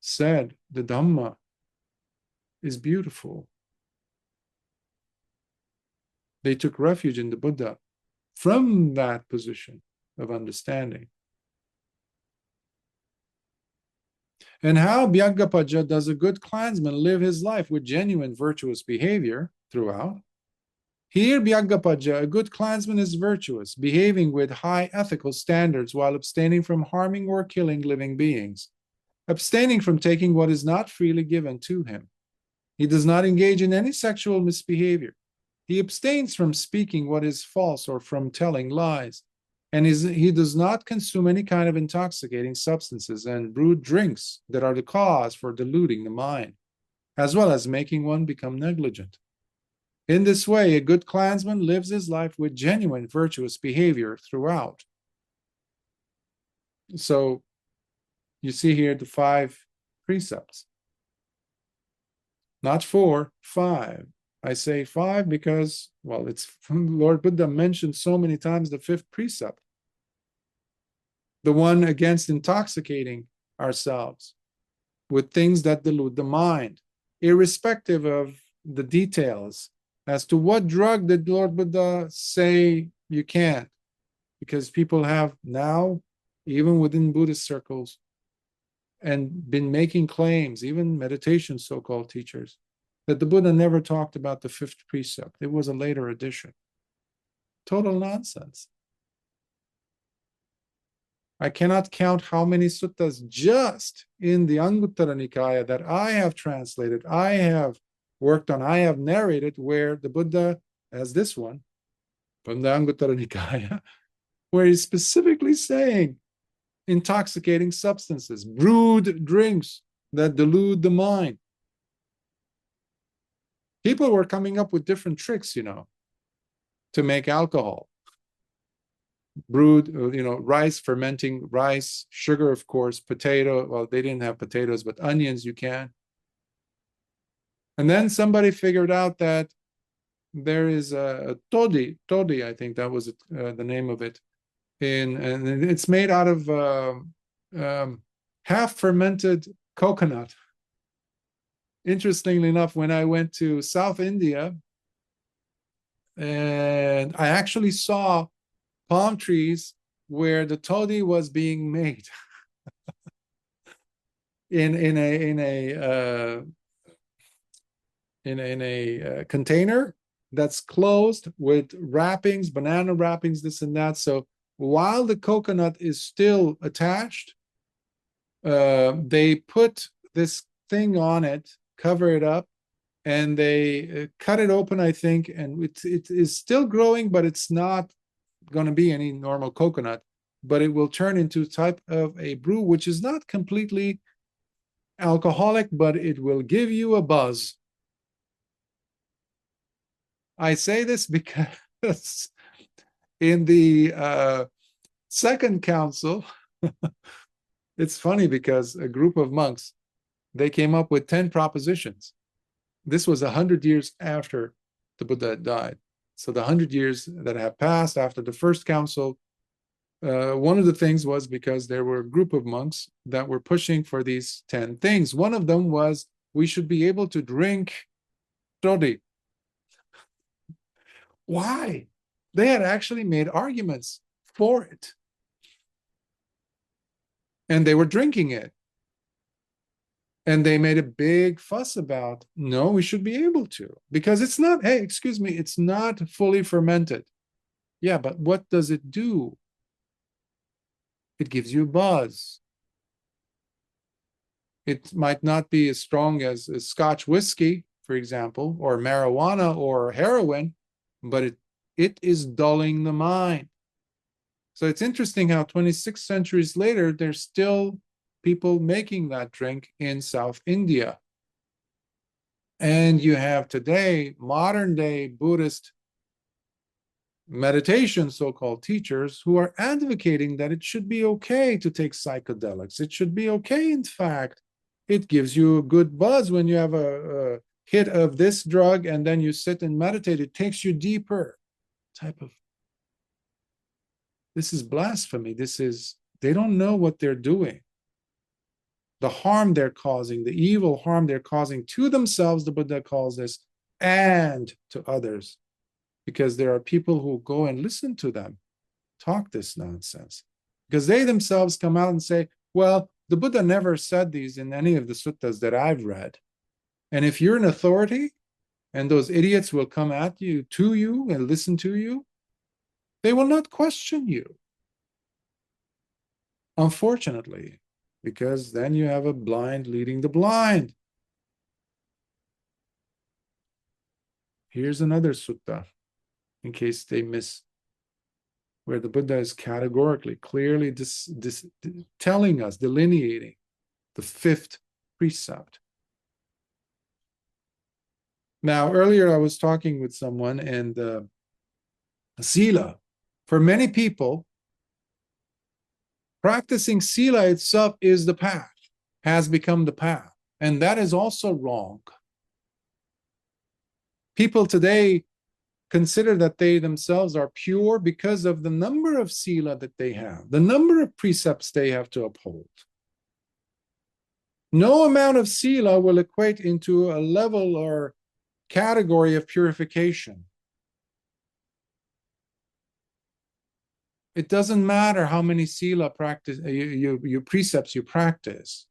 said, the Dhamma is beautiful. They took refuge in the Buddha from that position of understanding. And how Bhyaggapaja does a good clansman live his life with genuine virtuous behavior throughout? Here, Bhyaggapaja, a good clansman is virtuous, behaving with high ethical standards while abstaining from harming or killing living beings, abstaining from taking what is not freely given to him. He does not engage in any sexual misbehavior. He abstains from speaking what is false or from telling lies. And he does not consume any kind of intoxicating substances and brewed drinks that are the cause for deluding the mind, as well as making one become negligent. In this way, a good clansman lives his life with genuine virtuous behavior throughout. So you see here the 5 precepts. Not 4, 5. I say 5 because, well, it's Lord Buddha mentioned so many times the 5th precept. The one against intoxicating ourselves with things that delude the mind, irrespective of the details as to what drug did Lord Buddha say you can't. Because people have now, even within Buddhist circles, and been making claims, even meditation so-called teachers, that the Buddha never talked about the 5th precept. It was a later addition. Total nonsense. I cannot count how many suttas just in the Anguttara Nikaya that I have translated, I have worked on, I have narrated, where the Buddha, as this one, from the Anguttara Nikaya, where he's specifically saying intoxicating substances, brewed drinks that delude the mind. People were coming up with different tricks, to make alcohol. Brewed, rice, fermenting rice, sugar, of course, potato. Well, they didn't have potatoes, but onions you can. And then somebody figured out that there is a toddy, I think that was the name of it. And it's made out of half fermented coconut. Interestingly enough, when I went to South India, and I actually saw palm trees where the toddy was being made in a container that's closed with wrappings, banana wrappings, this and that. So while the coconut is still attached, they put this thing on it, cover it up, and they cut it open, I think, and it is still growing, but it's not going to be any normal coconut, but it will turn into type of a brew, which is not completely alcoholic, but it will give you a buzz. I say this because in the second council, it's funny because a group of monks, they came up with 10 propositions. This was 100 years after the Buddha had died. So the 100 years that have passed after the first council, one of the things was because there were a group of monks that were pushing for these 10 things. One of them was we should be able to drink toddy. Why? They had actually made arguments for it. And they were drinking it. And they made a big fuss about, no, we should be able to. Because it's not, hey, excuse me, it's not fully fermented. Yeah, but what does it do? It gives you a buzz. It might not be as strong as Scotch whiskey, for example, or marijuana or heroin, but it is dulling the mind. So it's interesting how 26 centuries later, there's still people making that drink in South India. And you have today modern day Buddhist meditation so-called teachers who are advocating that it should be okay to take psychedelics. It should be okay, in fact. It gives you a good buzz when you have a hit of this drug and then you sit and meditate. It takes you deeper. Type of, this is blasphemy. They don't know what they're doing. The harm they're causing, the evil harm they're causing to themselves, the Buddha calls this, and to others. Because there are people who go and listen to them talk this nonsense. Because they themselves come out and say, well, the Buddha never said these in any of the suttas that I've read. And if you're an authority, and those idiots will come at you, to you, and listen to you, they will not question you. Unfortunately, because then you have a blind leading the blind. Here's another sutta, in case they miss, where the Buddha is categorically, clearly telling us, delineating the fifth precept. Now, earlier I was talking with someone, and sila, for many people, practicing sila itself is the path, has become the path. And that is also wrong. People today consider that they themselves are pure because of the number of sila that they have, the number of precepts they have to uphold. No amount of sila will equate into a level or category of purification. It doesn't matter how many sila practice you precepts you practice.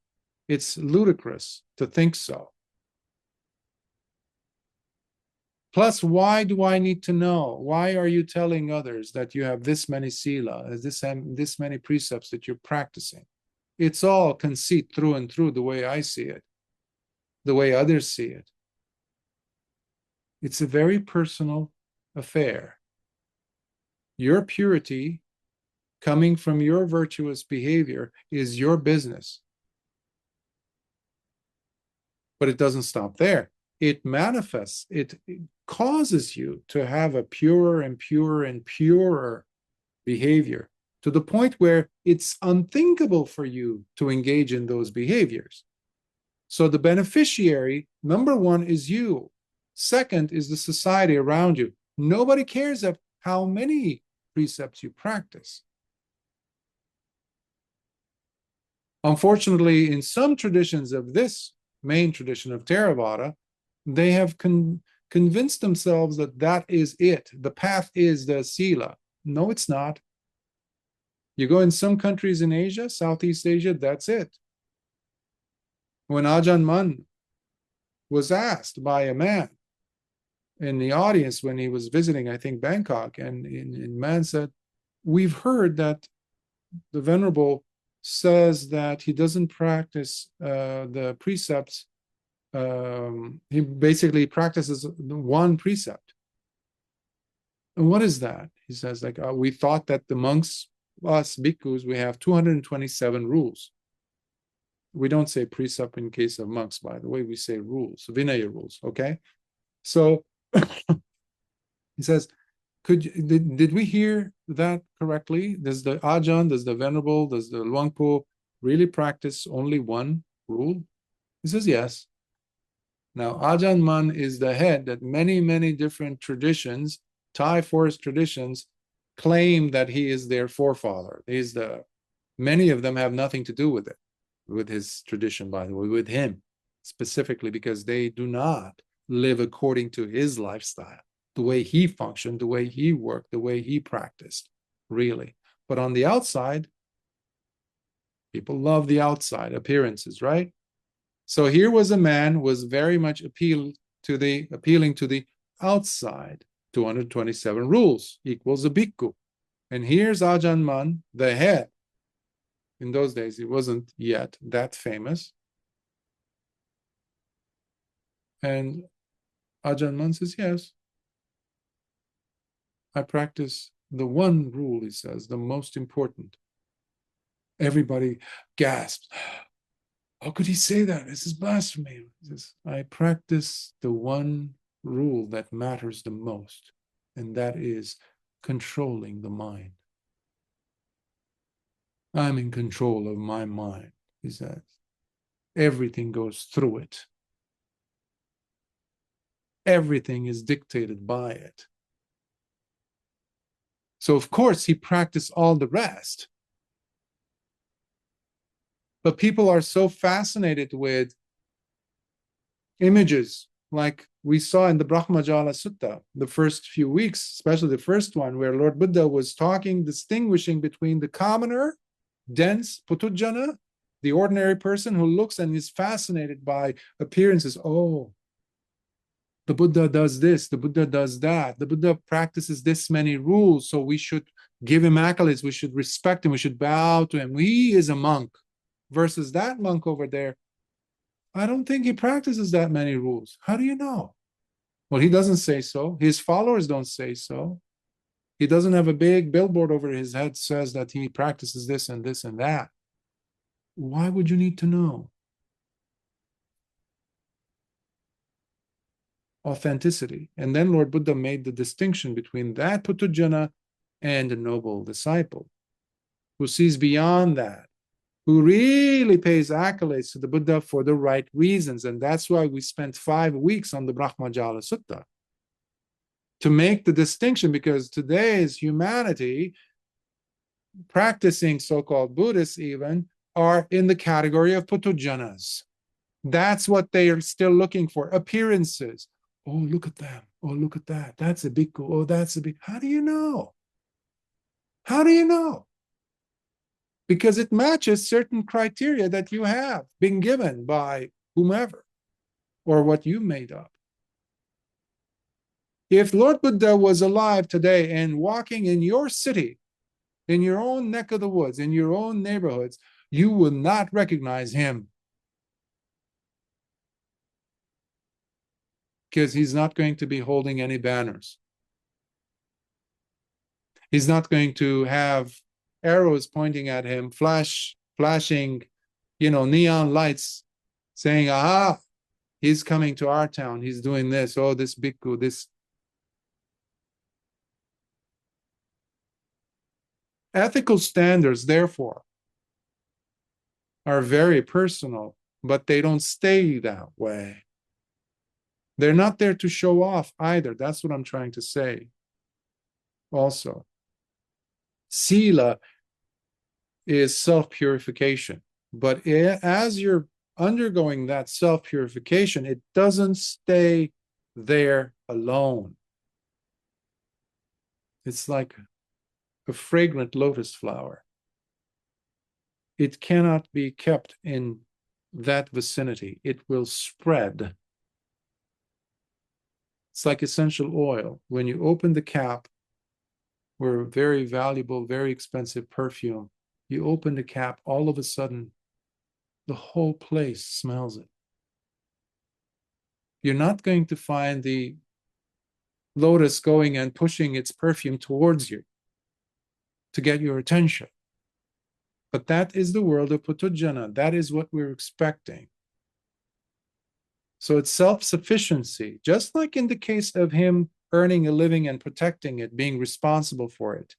It's ludicrous to think so. Plus, why do I need to know? Why are you telling others that you have this many sila, this many precepts that you're practicing? It's all conceit through and through, the way I see it, the way others see it. It's a very personal affair. Your purity coming from your virtuous behavior is your business. But it doesn't stop there. It manifests, it causes you to have a purer and purer and purer behavior, to the point where it's unthinkable for you to engage in those behaviors. So the beneficiary, number one, is you. Second is the society around you. Nobody cares of how many precepts you practice. Unfortunately, in some traditions of this main tradition of Theravada, they have convinced themselves that that is it. The path is the sila. No, it's not. You go in some countries in Asia, Southeast Asia, that's it. When Ajahn Mun was asked by a man in the audience when he was visiting, I think, Bangkok, and man said, we've heard that the Venerable says that he doesn't practice the precepts. He basically practices one precept. And what is that? He says, like, we thought that the monks, us bhikkhus, we have 227 rules. We don't say precept in case of monks, by the way, we say rules, Vinaya rules, okay? So he says, did we hear that correctly? Does the Ajahn, does the Venerable, does the Luangpo really practice only one rule? He says, yes. Now, Ajahn Mun is the head that many, many different traditions, Thai forest traditions, claim that he is their forefather. Many of them have nothing to do with it, with his tradition, by the way, with him specifically, because they do not live according to his lifestyle, the way he functioned, the way he worked, the way he practiced, really. But on the outside, people love the outside appearances, right? So here was a man who was very much appealing to the outside. 227 rules equals a bhikkhu. And here's Ajahn Mun, the head. In those days, he wasn't yet that famous. And Ajahn Mun says, yes, I practice the one rule, he says, the most important. Everybody gasps. How could he say that? This is blasphemy. He says, I practice the one rule that matters the most, and that is controlling the mind. I'm in control of my mind, he says. Everything goes through it. Everything is dictated by it. So, of course, he practiced all the rest. But people are so fascinated with images, like we saw in the Brahmajala Sutta, the first few weeks, especially the first one, where Lord Buddha was talking, distinguishing between the commoner, dense, putujjana, the ordinary person who looks and is fascinated by appearances. Oh, the Buddha does this, the Buddha does that, the Buddha practices this many rules, so we should give him accolades, we should respect him, we should bow to him. He is a monk. Versus that monk over there, I don't think he practices that many rules. How do you know? Well, he doesn't say so. His followers don't say so. He doesn't have a big billboard over his head that says that he practices this and this and that. Why would you need to know? Authenticity. And then Lord Buddha made the distinction between that Putujana and a noble disciple who sees beyond that, who really pays accolades to the Buddha for the right reasons. And that's why we spent 5 weeks on the Brahmajala Sutta, to make the distinction, because today's humanity, practicing so-called Buddhists even, are in the category of Putujanas. That's what they are still looking for, appearances. Oh, look at them. Oh, look at that. That's a bhikkhu. Oh, that's a bhikkhu. How do you know? How do you know? Because it matches certain criteria that you have been given by whomever or what you made up. If Lord Buddha was alive today and walking in your city, in your own neck of the woods, in your own neighborhoods, you would not recognize him, because he's not going to be holding any banners. He's not going to have arrows pointing at him, flashing, neon lights saying, aha, he's coming to our town. He's doing this. Oh, this bhikkhu, this. Ethical standards, therefore, are very personal, but they don't stay that way. They're not there to show off either. That's what I'm trying to say. Also, sila is self-purification, but as you're undergoing that self-purification, it doesn't stay there alone. It's like a fragrant lotus flower. It cannot be kept in that vicinity. It will spread. It's like essential oil. When you open the cap, or very valuable, very expensive perfume, you open the cap, all of a sudden, the whole place smells it. You're not going to find the lotus going and pushing its perfume towards you to get your attention. But that is the world of Putujana. That is what we're expecting. So it's self-sufficiency, just like in the case of him earning a living and protecting it, being responsible for it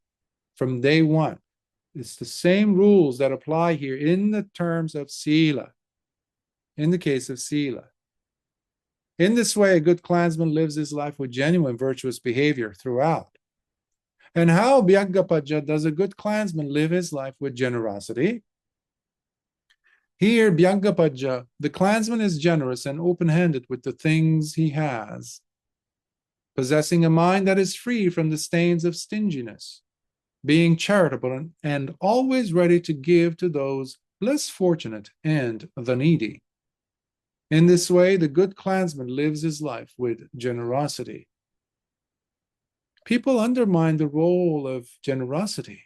from day one. It's the same rules that apply here in the terms of sila, in the case of sila. In this way, a good clansman lives his life with genuine virtuous behavior throughout. And how, Bhyaggapaja, does a good clansman live his life with generosity? Here, Bhyaggapaja, the clansman is generous and open-handed with the things he has, possessing a mind that is free from the stains of stinginess, being charitable and always ready to give to those less fortunate and the needy. In this way, the good clansman lives his life with generosity. People undermine the role of generosity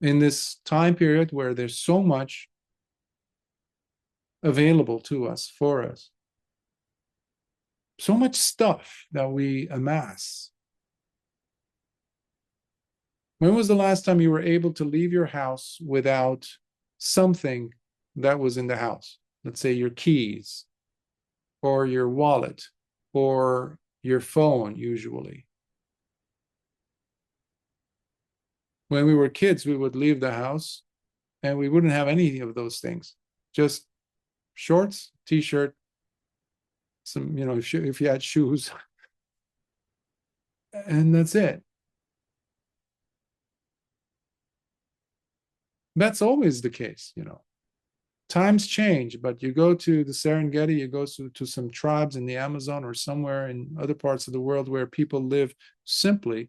in this time period where there's so much available to us, for us. So much stuff that we amass. When was the last time you were able to leave your house without something that was in the house? Let's say your keys, or your wallet, or your phone, usually. When we were kids, we would leave the house and we wouldn't have any of those things. Just shorts, t-shirt, some, if you had shoes, and that's it. That's always the case, Times change, but you go to the Serengeti, you go to some tribes in the Amazon or somewhere in other parts of the world where people live simply.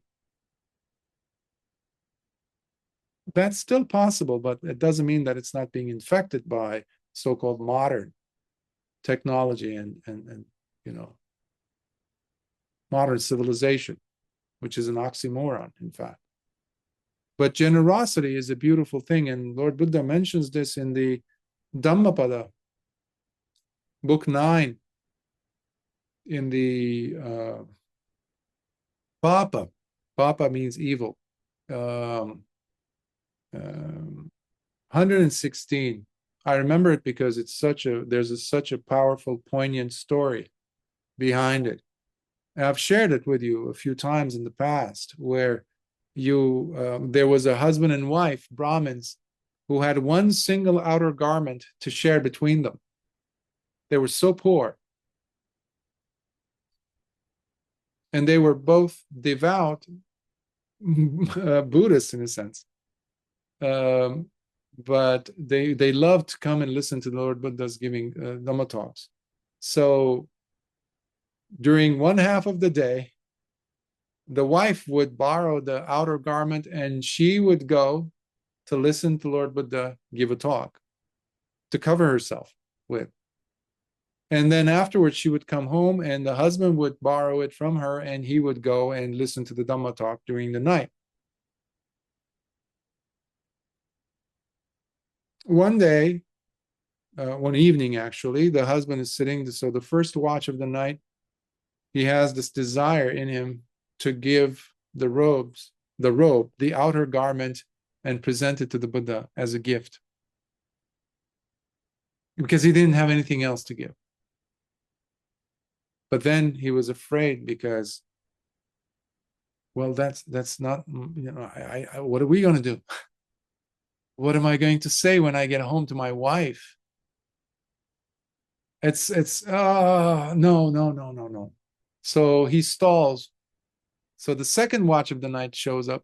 That's still possible, but it doesn't mean that it's not being infected by so-called modern technology and modern civilization, which is an oxymoron, in fact. But generosity is a beautiful thing, and Lord Buddha mentions this in the Dhammapada, Book 9, in the Papa. Papa means evil. 116. I remember it because it's such a powerful, poignant story behind it. And I've shared it with you a few times in the past, where there was a husband and wife, Brahmins, who had one single outer garment to share between them. They were so poor. And they were both devout Buddhists in a sense. But they loved to come and listen to the Lord Buddha's giving Dhamma talks. So during one half of the day, the wife would borrow the outer garment and she would go to listen to Lord Buddha give a talk to cover herself with. And then afterwards, she would come home and the husband would borrow it from her and he would go and listen to the Dhamma talk during the night. One day, one evening actually, the husband is sitting, so the first watch of the night, he has this desire in him to give the robe, the outer garment, and present it to the Buddha as a gift. Because he didn't have anything else to give. But then he was afraid because, well, that's not, what are we going to do? What am I going to say when I get home to my wife? No. So he stalls. So the second watch of the night shows up,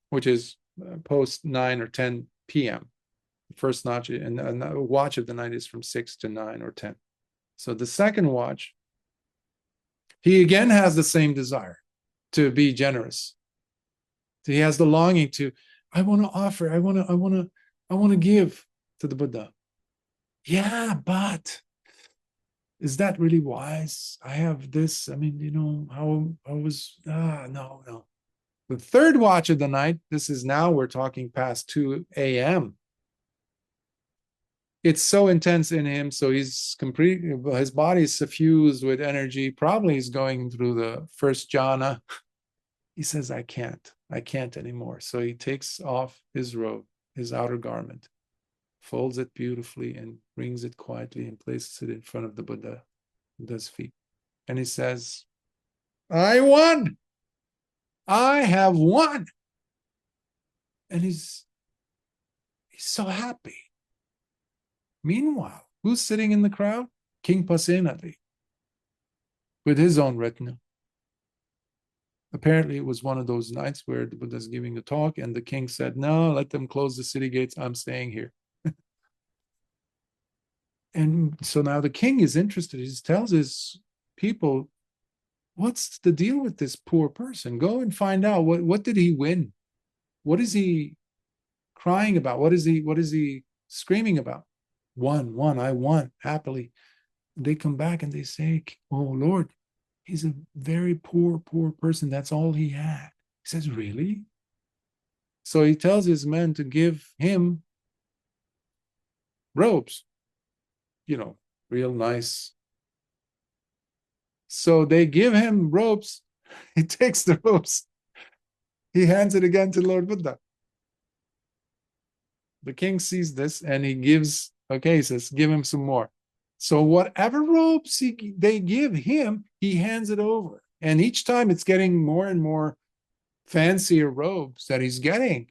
which is post 9 or 10 p.m. The first watch, and the watch of the night is from 6 to 9 or 10. So the second watch, he again has the same desire to be generous. So he has the longing to, I want to offer, I want to give to the Buddha. Yeah, but is that really wise? I have this, no. The third watch of the night, this is now, we're talking past 2 a.m. It's so intense in him, so his body is suffused with energy. Probably he's going through the first jhana. He says, I can't anymore. So he takes off his robe, his outer garment, folds it beautifully and brings it quietly and places it in front of the Buddha's feet. And he says, I won. I have won. And he's so happy. Meanwhile, who's sitting in the crowd? King Pasenadi with his own retinue. Apparently, it was one of those nights where the Buddha's giving a talk and the king said, no, let them close the city gates. I'm staying here. And so now the king is interested. He tells his people, what's the deal with this poor person? Go and find out. What did he win? What is he crying about? What is he screaming about? I won happily. They come back and they say, oh Lord, he's a very poor person. That's all he had. He says, really? So he tells his men to give him robes, real nice. So they give him robes. He takes the robes. He hands it again to Lord Buddha. The king sees this and he says, give him some more. So whatever robes they give him, he hands it over. And each time it's getting more and more fancier robes that he's getting.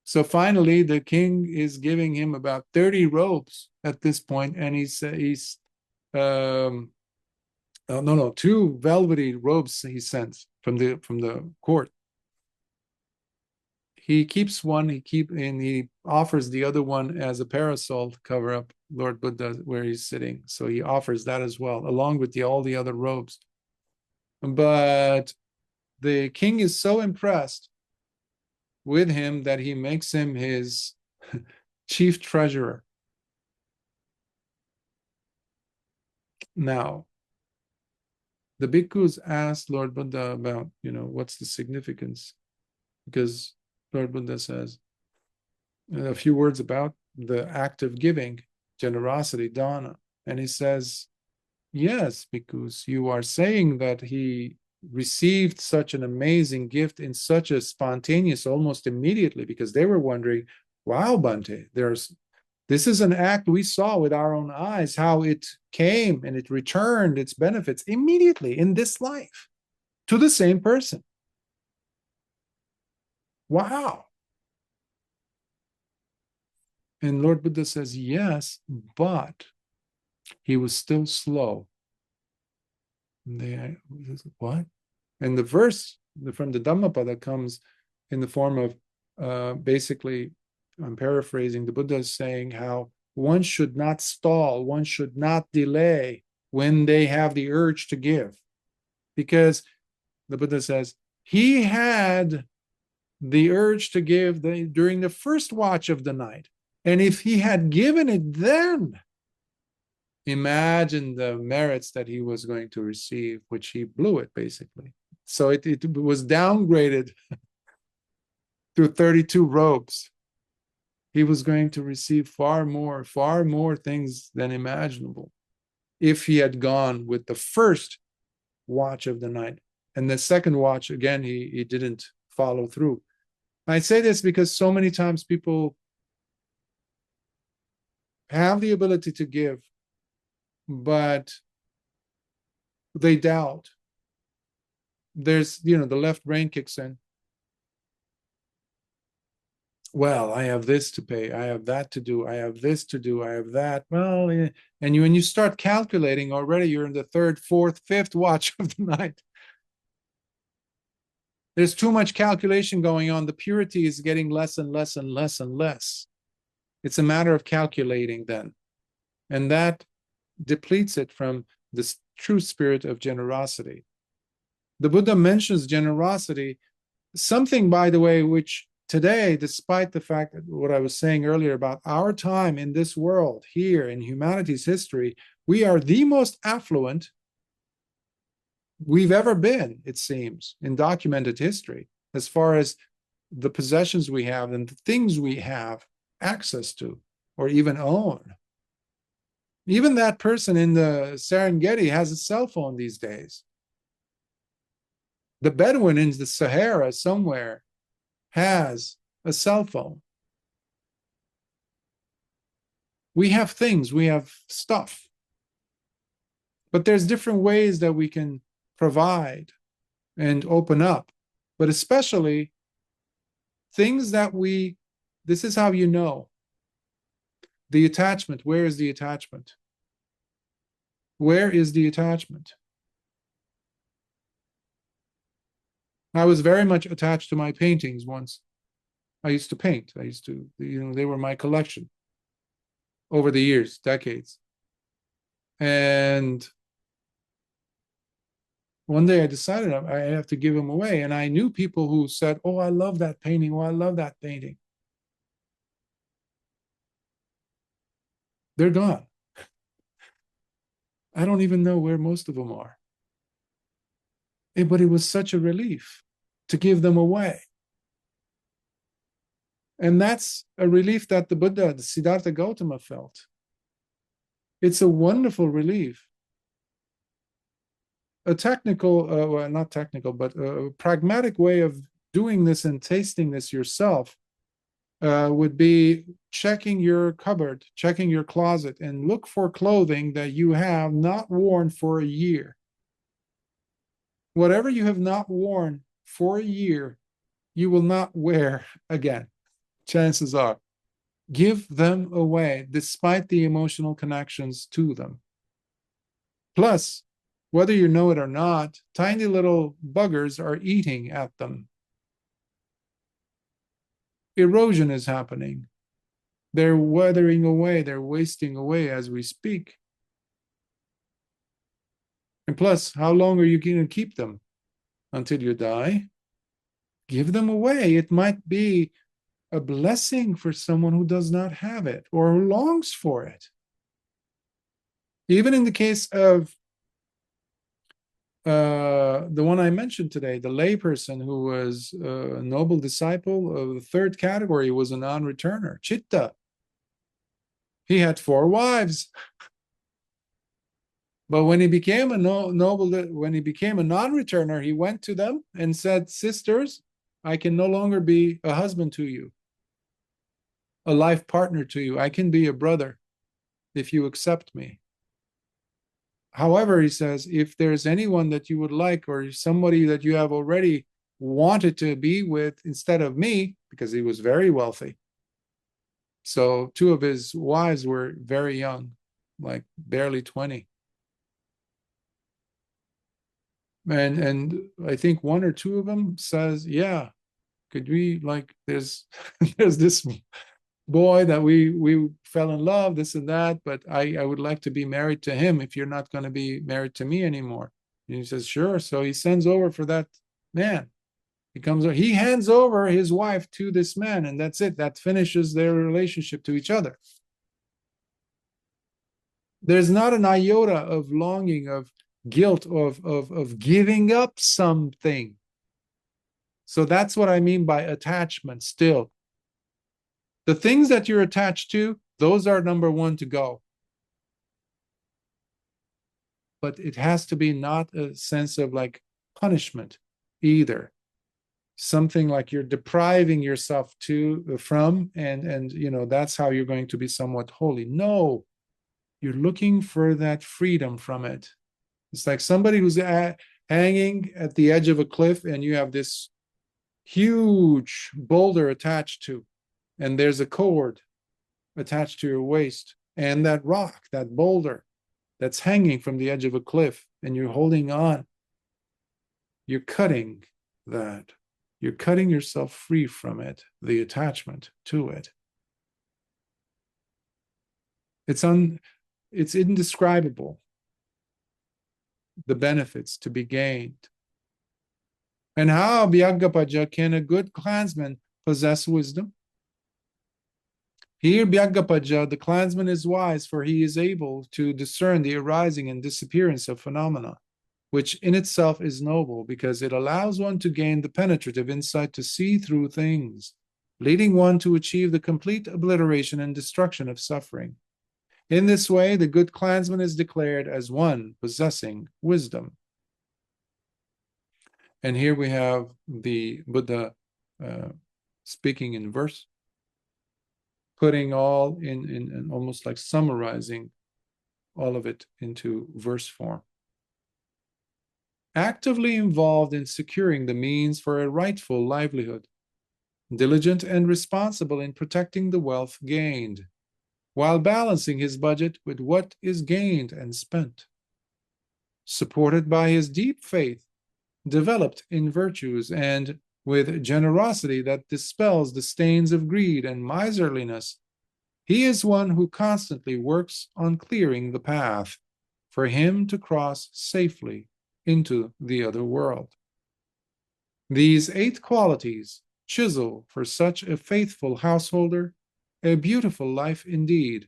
So finally, the king is giving him about 30 robes at this point, and two velvety robes he sends from the court. He keeps one, he offers the other one as a parasol to cover up Lord Buddha where he's sitting. So he offers that as well, along with all the other robes. But the king is so impressed with him that he makes him his chief treasurer. Now, the bhikkhus asked Lord Buddha about, what's the significance? Because Lord Buddha says a few words about the act of giving, generosity, dana. And he says, yes, because you are saying that he received such an amazing gift in such a spontaneous, almost immediately, because they were wondering, wow, Bhante, this is an act we saw with our own eyes, how it came and it returned its benefits immediately in this life to the same person. Wow. And Lord Buddha says, yes, but he was still slow. And what? And the verse from the Dhammapada comes in the form of basically, I'm paraphrasing, the Buddha is saying how one should not stall, one should not delay when they have the urge to give. Because the Buddha says, he had the urge to give during the first watch of the night. And if he had given it then, imagine the merits that he was going to receive, which he blew it basically. So it was downgraded to 32 robes. He was going to receive far more things than imaginable if he had gone with the first watch of the night. And the second watch, again, he didn't follow through. I say this because so many times people have the ability to give, but they doubt. There's, the left brain kicks in. Well, I have this to pay, I have that to do, I have this to do, I have that. Well, and when you start calculating, already you're in the third, fourth, fifth watch of the night. There's too much calculation going on. The purity is getting less and less and less and less. It's a matter of calculating then. And that depletes it from this true spirit of generosity. The Buddha mentions generosity, something, by the way, which today, despite the fact that what I was saying earlier about our time in this world, here in humanity's history, we are the most affluent we've ever been, it seems, in documented history, as far as the possessions we have and the things we have access to or even own. Even that person in the Serengeti has a cell phone these days. The Bedouin in the Sahara somewhere has a cell phone. We have things, we have stuff. But there's different ways that we can provide and open up. But especially things that this is how you know. The attachment, where is the attachment? Where is the attachment? I was very much attached to my paintings once. I used to paint. They were my collection over the years, decades. And one day I decided I have to give them away. And I knew people who said, oh, I love that painting. Oh, I love that painting. They're gone. I don't even know where most of them are. But it was such a relief to give them away. And that's a relief that the Buddha, the Siddhartha Gautama, felt. It's a wonderful relief. A technical, well, not technical, but a pragmatic way of doing this and tasting this yourself would be checking your cupboard, checking your closet, and look for clothing that you have not worn for a year. Whatever you have not worn for a year, you will not wear again. Chances are. Give them away, despite the emotional connections to them. Plus, whether you know it or not, tiny little buggers are eating at them. Erosion is happening. They're withering away, they're wasting away as we speak. And plus, how long are you going to keep them? Until you die? Give them away. It might be a blessing for someone who does not have it or who longs for it. Even in the case of the one I mentioned today, the layperson who was a noble disciple of the third category, was a non-returner, Chitta. He had 4 wives. But when he became a noble, when he became a non-returner, he went to them and said, "Sisters, I can no longer be a husband to you, a life partner to you. I can be a brother if you accept me. However," he says, "if there's anyone that you would like, or somebody that you have already wanted to be with instead of me," because he was very wealthy. So two of his wives were very young, like barely 20. And I think one or two of them says, "Yeah, could we, like, there's there's this boy that we fell in love, this and that, but I would like to be married to him if you're not going to be married to me anymore." And he says, "Sure." So he sends over for that man. He hands over his wife to this man, and that's it. That finishes their relationship to each other. There's not an iota of longing, of guilt, of giving up something. So that's what I mean by attachment still. The things that you're attached to, those are number one to go. But it has to be not a sense of like punishment either. Something like you're depriving yourself from, and that's how you're going to be somewhat holy. No, you're looking for that freedom from it. It's like somebody who's hanging at the edge of a cliff, and you have this huge boulder attached to, and there's a cord attached to your waist, and that rock, that boulder that's hanging from the edge of a cliff, and you're holding on. You're cutting that. You're cutting yourself free from it, the attachment to it. It's indescribable, the benefits to be gained. And how, Bhikkhu, can a good clansman possess wisdom? Here, Bhikkhu, the clansman is wise, for he is able to discern the arising and disappearance of phenomena, which in itself is noble, because it allows one to gain the penetrative insight to see through things, leading one to achieve the complete obliteration and destruction of suffering. In this way, the good clansman is declared as one possessing wisdom. And here we have the Buddha speaking in verse, putting all in almost like summarizing all of it into verse form. Actively involved in securing the means for a rightful livelihood, diligent and responsible in protecting the wealth gained, while balancing his budget with what is gained and spent. Supported by his deep faith, developed in virtues, and with generosity that dispels the stains of greed and miserliness, he is one who constantly works on clearing the path for him to cross safely into the other world. These 8 qualities chisel for such a faithful householder a beautiful life indeed.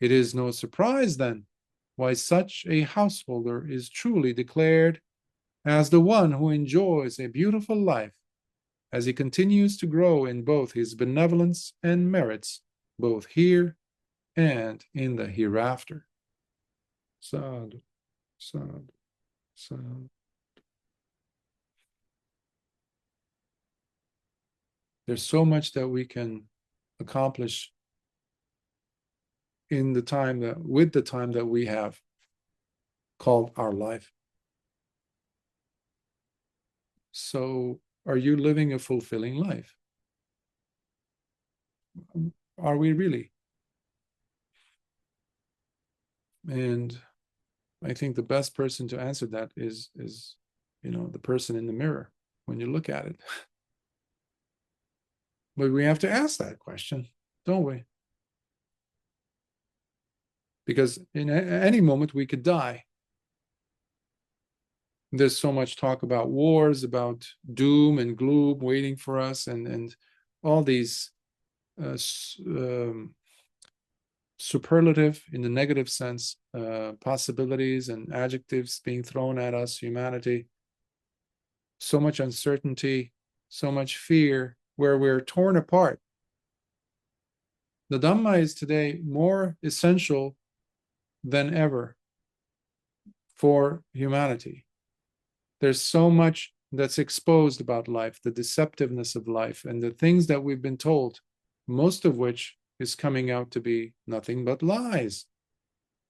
It is no surprise, then, why such a householder is truly declared as the one who enjoys a beautiful life, as he continues to grow in both his benevolence and merits, both here and in the hereafter. Sadhu, sadhu, sadhu. There's so much that we can accomplish in the time that we have called our life. So, are you living a fulfilling life? Are we really? And I think the best person to answer that is the person in the mirror when you look at it. But we have to ask that question, don't we? Because in any moment we could die. There's so much talk about wars, about doom and gloom waiting for us, and all these superlative, in the negative sense, possibilities and adjectives being thrown at us, humanity. So much uncertainty, so much fear, where we're torn apart. The Dhamma is today more essential than ever. for humanity. There's so much that's exposed about life, the deceptiveness of life, and the things that we've been told, most of which is coming out to be nothing but lies.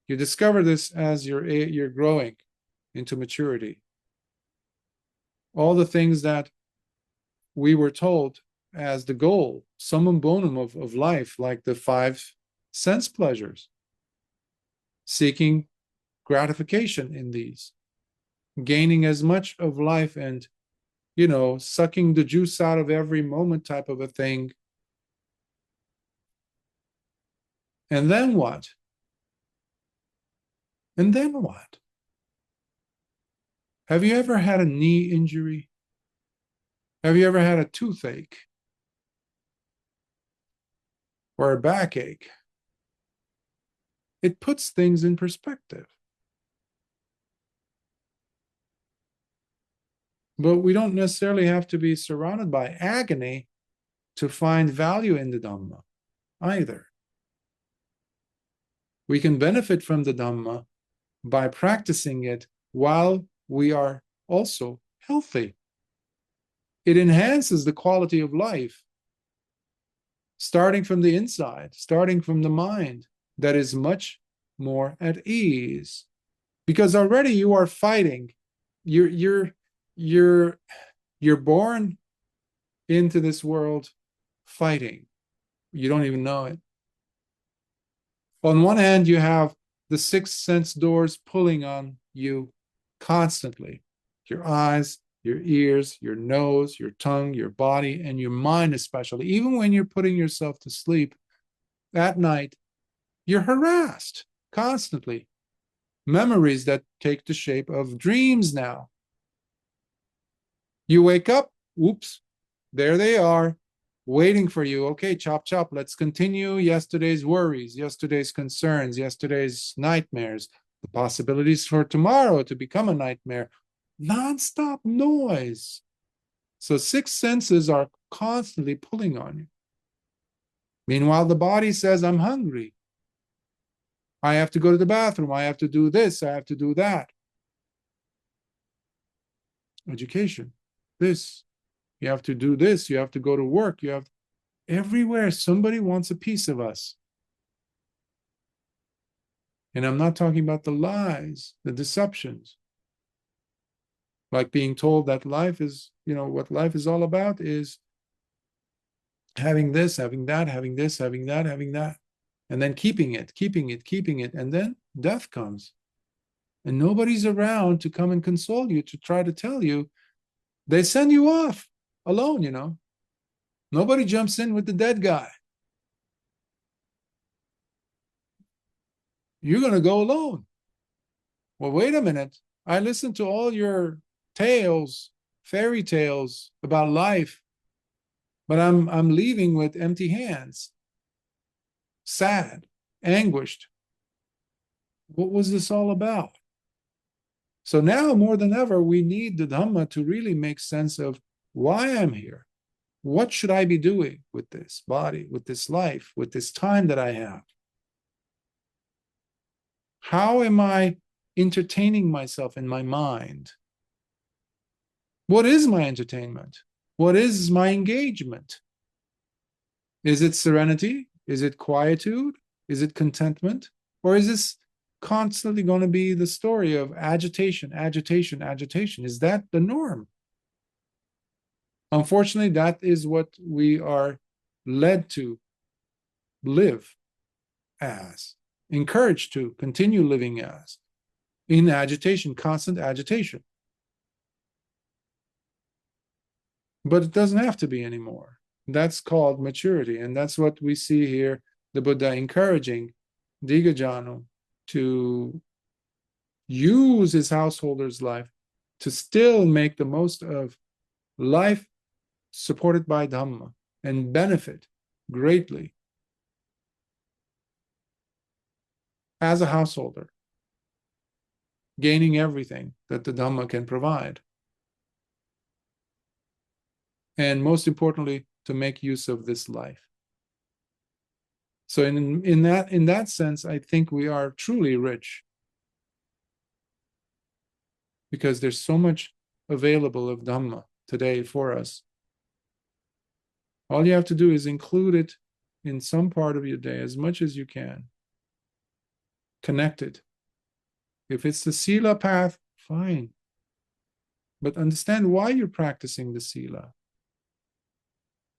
You discover this as you're growing into maturity. All the things that we were told as the goal, summum bonum of life, like the 5 sense pleasures, seeking gratification in these, gaining as much of life and, sucking the juice out of every moment type of a thing. And then what? And then what? Have you ever had a knee injury? Have you ever had a toothache? Or a backache? It puts things in perspective. But we don't necessarily have to be surrounded by agony to find value in the Dhamma either. We can benefit from the Dhamma by practicing it while we are also healthy. It enhances the quality of life, starting from the inside, starting from the mind that is much more at ease. Because already you are fighting. You're born into this world fighting. You don't even know it. On one hand, you have the 6 sense doors pulling on you constantly. Your eyes, your ears, your nose, your tongue, your body, and your mind especially. Even when you're putting yourself to sleep at night, you're harassed constantly. Memories that take the shape of dreams now. You wake up, oops, there they are, waiting for you. Okay, chop, chop, let's continue yesterday's worries, yesterday's concerns, yesterday's nightmares, the possibilities for tomorrow to become a nightmare. Non-stop noise. So 6 senses are constantly pulling on you. Meanwhile, the body says, I'm hungry. I have to go to the bathroom. I have to do this. I have to do that. Education. This. You have to do this. You have to go to work. You have everywhere. Somebody wants a piece of us. And I'm not talking about the lies, the deceptions. Like being told that life is, what life is all about is having this, having that, having this, having that, having that. And then keeping it. And then death comes. And nobody's around to come and console you, to try to tell you. They send you off alone, Nobody jumps in with the dead guy. You're going to go alone. Well, wait a minute. I listened to all your tales, fairy tales about life, but I'm leaving with empty hands, sad, anguished. What was this all about? So now more than ever, we need the Dhamma to really make sense of why I'm here. What should I be doing with this body, with this life, with this time that I have? How am I entertaining myself in my mind? What is my entertainment? What is my engagement? Is it serenity? Is it quietude? Is it contentment? Or is this constantly going to be the story of agitation? Is that the norm? Unfortunately, that is what we are led to live as, encouraged to continue living as, in agitation, constant agitation. But it doesn't have to be anymore. That's called maturity. And that's what we see here, the Buddha encouraging Dīghajāṇu to use his householder's life to still make the most of life supported by Dhamma and benefit greatly as a householder, gaining everything that the Dhamma can provide. And most importantly, to make use of this life. So in that sense, I think we are truly rich. because there's so much available of Dhamma today for us. All you have to do is include it in some part of your day as much as you can. Connect it. If it's the Sila path, fine. But understand why you're practicing the Sila.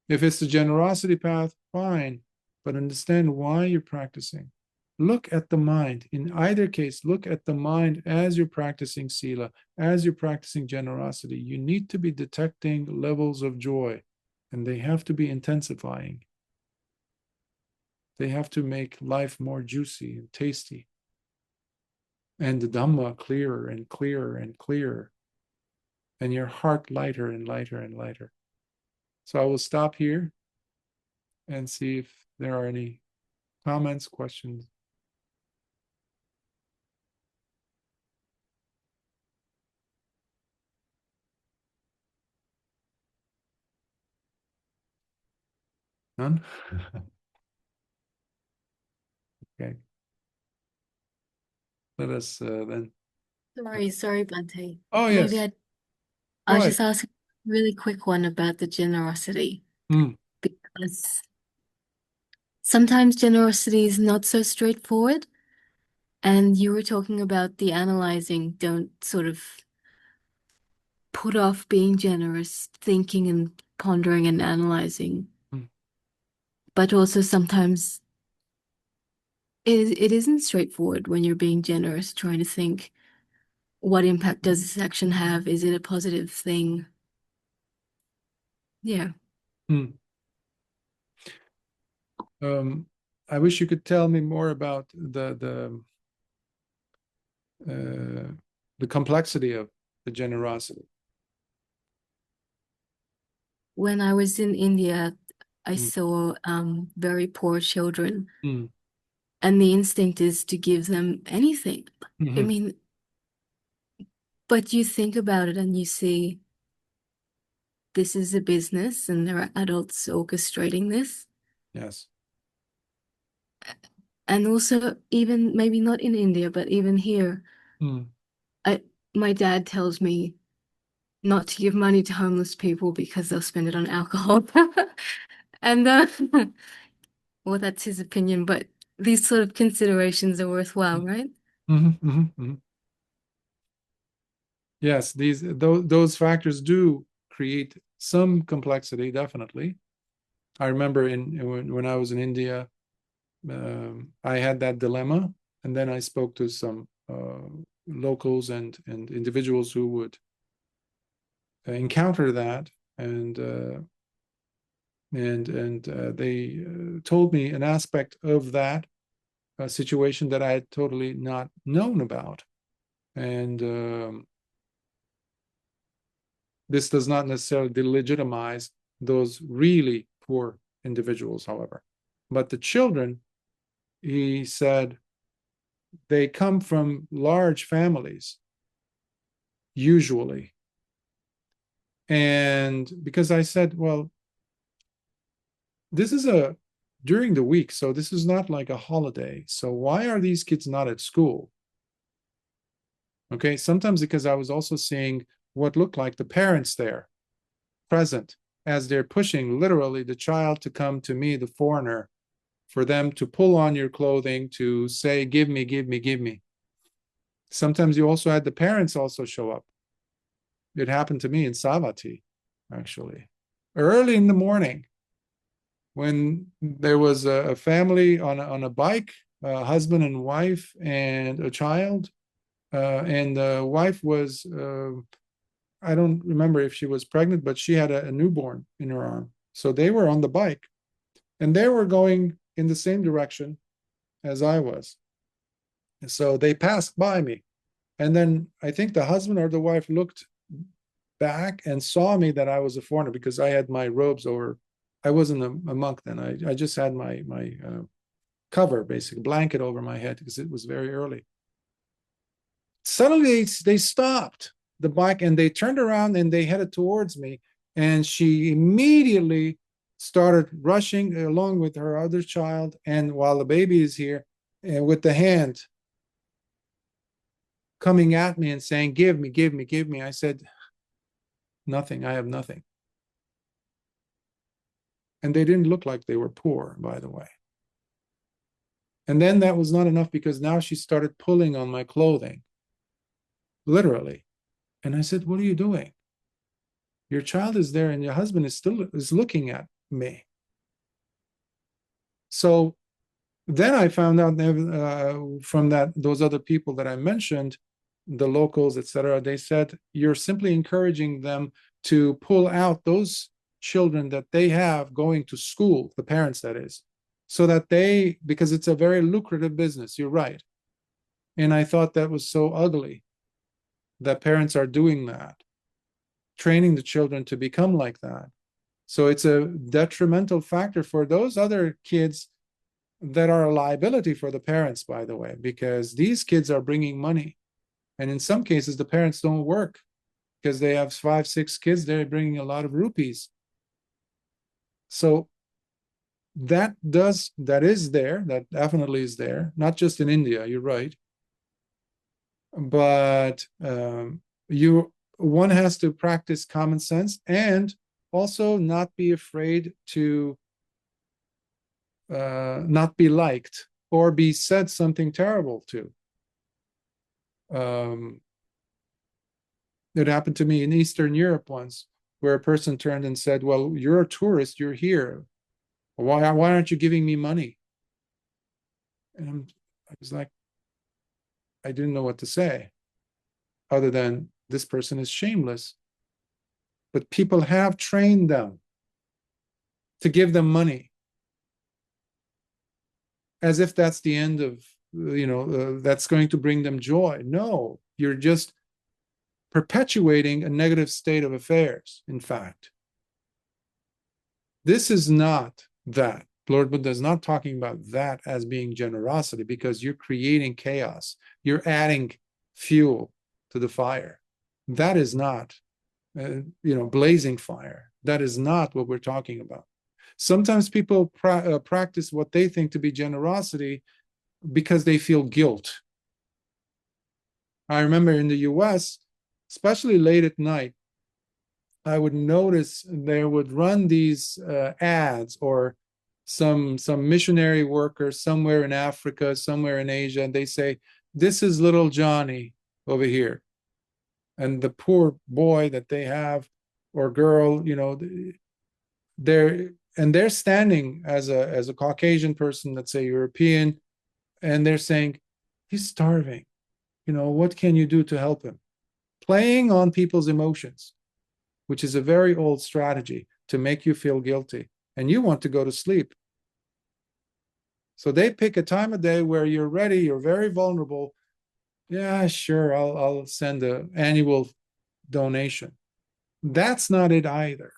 If it's the generosity path, fine. But understand why you're practicing. Look at the mind. In either case, look at the mind as you're practicing Sila, as you're practicing generosity. You need to be detecting levels of joy, and they have to be intensifying. They have to make life more juicy and tasty. And the Dhamma clearer and clearer and clearer. And your heart lighter and lighter and lighter. So I will stop here and see if there are any comments, questions. None? Okay. Let us then. Sorry, Bhante. Oh, Maybe yes. I Go was ahead. just asking a really quick one about the generosity, Mm, because sometimes generosity is not so straightforward. And you were talking about the analyzing, don't sort of put off being generous, thinking and pondering and analyzing. mm, But also sometimes it isn't straightforward when you're being generous, trying to think, what impact does this action have? Is it a positive thing? Yeah. mm. I wish you could tell me more about the complexity of the generosity. When I was in India, I Mm, saw very poor children, mm, and the instinct is to give them anything. I mhm. mean, but you think about it and you see this is a business and there are adults orchestrating this. Yes. And also, even maybe not in India, but even here, Mm, I my dad tells me not to give money to homeless people because they'll spend it on alcohol. And well, that's his opinion, but these sort of considerations are worthwhile, right? mhm, mhm, mhm. Yes, those factors do create some complexity, definitely. I remember when I was in India, I had that dilemma, and then I spoke to some locals and individuals who would encounter that, and they told me an aspect of that situation that I had totally not known about, and this does not necessarily delegitimize those really poor individuals, however, but the children, he said, they come from large families usually. And because I said, well, this is during the week, so this is not like a holiday. So why are these kids not at school? Okay, sometimes because I was also seeing what looked like the parents there present as they're pushing literally the child to come to me, the foreigner, for them to pull on your clothing, to say, give me, give me, give me. Sometimes you also had the parents also show up. It happened to me in Savati, actually, early in the morning, when there was a family on a bike, a husband and wife and a child, and the wife was, I don't remember if she was pregnant, but she had a newborn in her arm. So they were on the bike, and they were going in the same direction as I was. So they passed by me. And then I think the husband or the wife looked back and saw me that I was a foreigner because I had my robes over. I wasn't a monk then. I just had my cover, basically blanket over my head because it was very early. Suddenly they stopped the bike and they turned around and they headed towards me. And she immediately started rushing along with her other child. And while the baby is here, with the hand coming at me and saying, give me, give me, give me. I said, nothing, I have nothing. And they didn't look like they were poor, by the way. And then that was not enough, because now she started pulling on my clothing, literally. And I said, what are you doing? Your child is there and your husband is looking at me. So then I found out from those other people that I mentioned, the locals, etc., they said, you're simply encouraging them to pull out those children that they have going to school, the parents that is, so that because it's a very lucrative business, you're right. And I thought that was so ugly that parents are doing that, training the children to become like that. So it's a detrimental factor for those other kids that are a liability for the parents, by the way, because these kids are bringing money. And in some cases, the parents don't work because they have 5, 6 kids. They're bringing a lot of rupees. So that is there, that definitely is there, not just in India, you're right. But one has to practice common sense and also not be afraid to not be liked or be said something terrible to. It happened to me in Eastern Europe once, where a person turned and said, well, you're a tourist, you're here. Why aren't you giving me money? And I was like, I didn't know what to say other than this person is shameless. But people have trained them to give them money as if that's the end of, that's going to bring them joy. No, you're just perpetuating a negative state of affairs, in fact. This is not that. Lord Buddha is not talking about that as being generosity, because you're creating chaos. You're adding fuel to the fire. That is not, blazing fire. That is not what we're talking about. Sometimes people practice what they think to be generosity because they feel guilt. I remember in the US, especially late at night, I would notice they would run these ads, or some missionary worker somewhere in Africa, somewhere in Asia, and they say, this is little Johnny over here. And the poor boy that they have, or girl, they're standing as a Caucasian person, let's say European, and they're saying, he's starving. What can you do to help him? Playing on people's emotions, which is a very old strategy to make you feel guilty. And you want to go to sleep. So they pick a time of day where you're ready, you're very vulnerable. Yeah, sure, I'll send an annual donation. That's not it either.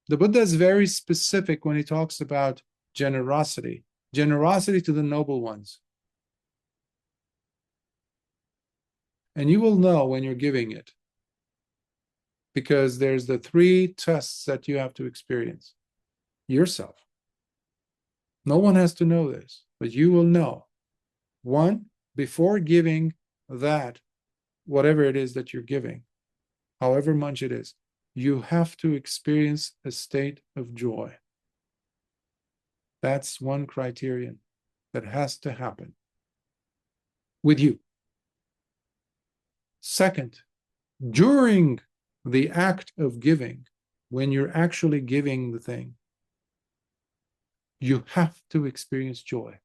The Buddha is very specific when he talks about generosity to the noble ones. And you will know when you're giving it, because there's the 3 tests that you have to experience yourself. No one has to know this, but you will know. 1, before giving that, whatever it is that you're giving, however much it is, you have to experience a state of joy. That's one criterion that has to happen with you. Second, during the act of giving, when you're actually giving the thing, you have to experience joy.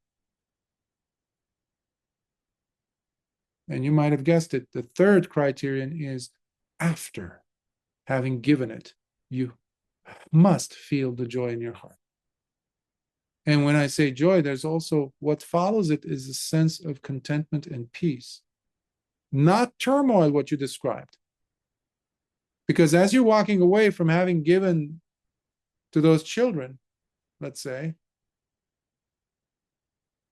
And you might have guessed it, the third criterion is after having given it, you must feel the joy in your heart. And when I say joy, there's also what follows it is a sense of contentment and peace, not turmoil, what you described. Because as you're walking away from having given to those children, let's say,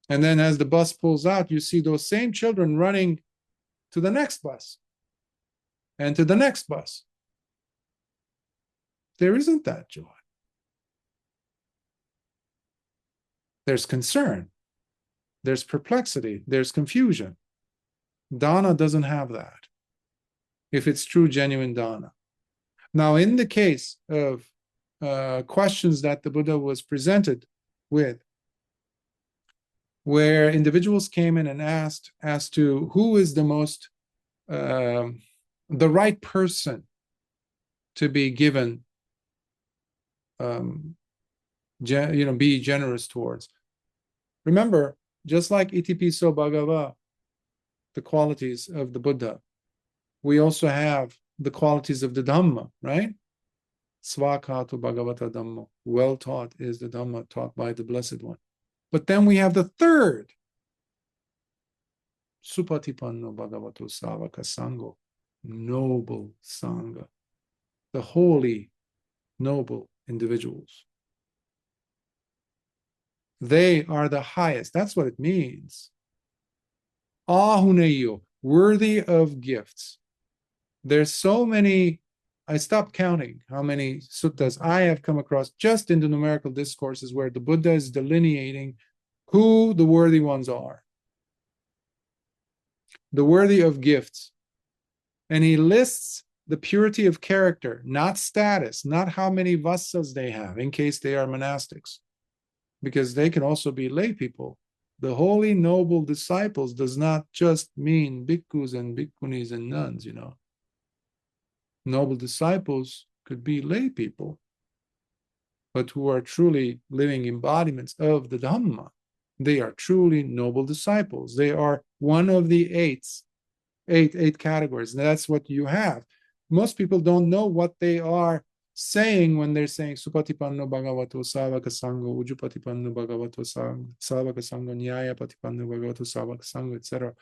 and then as the bus pulls out, you see those same children running to the next bus and to the next bus. There isn't that joy. There's concern, there's perplexity, there's confusion. Dana doesn't have that, if it's true, genuine Dana. Now, in the case of questions that the Buddha was presented with, where individuals came in and asked as to who is the most, the right person to be given, be generous towards. Remember, just like Itipiso Bhagava, the qualities of the Buddha, we also have the qualities of the Dhamma, right? Svakatu Bhagavata Dhamma. Well taught is the Dhamma taught by the Blessed One. But then we have the third, Supatipanno Bhagavato Savaka Sango, noble Sangha, the holy, noble individuals. They are the highest. That's what it means. Ahuneyo, worthy of gifts. There's so many, I stopped counting how many suttas I have come across just in the numerical discourses where the Buddha is delineating who the worthy ones are. The worthy of gifts. And he lists the purity of character, not status, not how many vassas they have in case they are monastics, because they can also be lay people. The holy noble disciples does not just mean bhikkhus and bhikkhunis and nuns, Noble disciples could be lay people, but who are truly living embodiments of the Dhamma. They are truly noble disciples. They are one of the eight categories. And that's what you have. Most people don't know what they are saying when they're saying Supatipanno Bhagavato Savaka Sango, Ujupatipanno Bhagavato Savaka Sango, Nyaya Patipanno Bhagavato Savaka Sango, etc.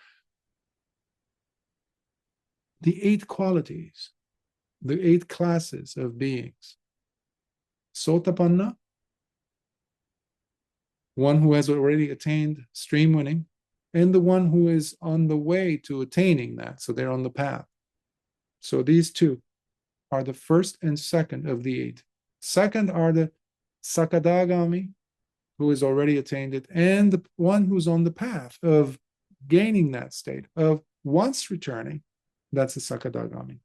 The 8 qualities, the 8 classes of beings. Sotapanna, one who has already attained stream winning, and the one who is on the way to attaining that. So they're on the path. So these 2 are the first and second of the 8. Second are the Sakadagami, who has already attained it, and the one who's on the path of gaining that state, of once returning. That's the Sakadagami.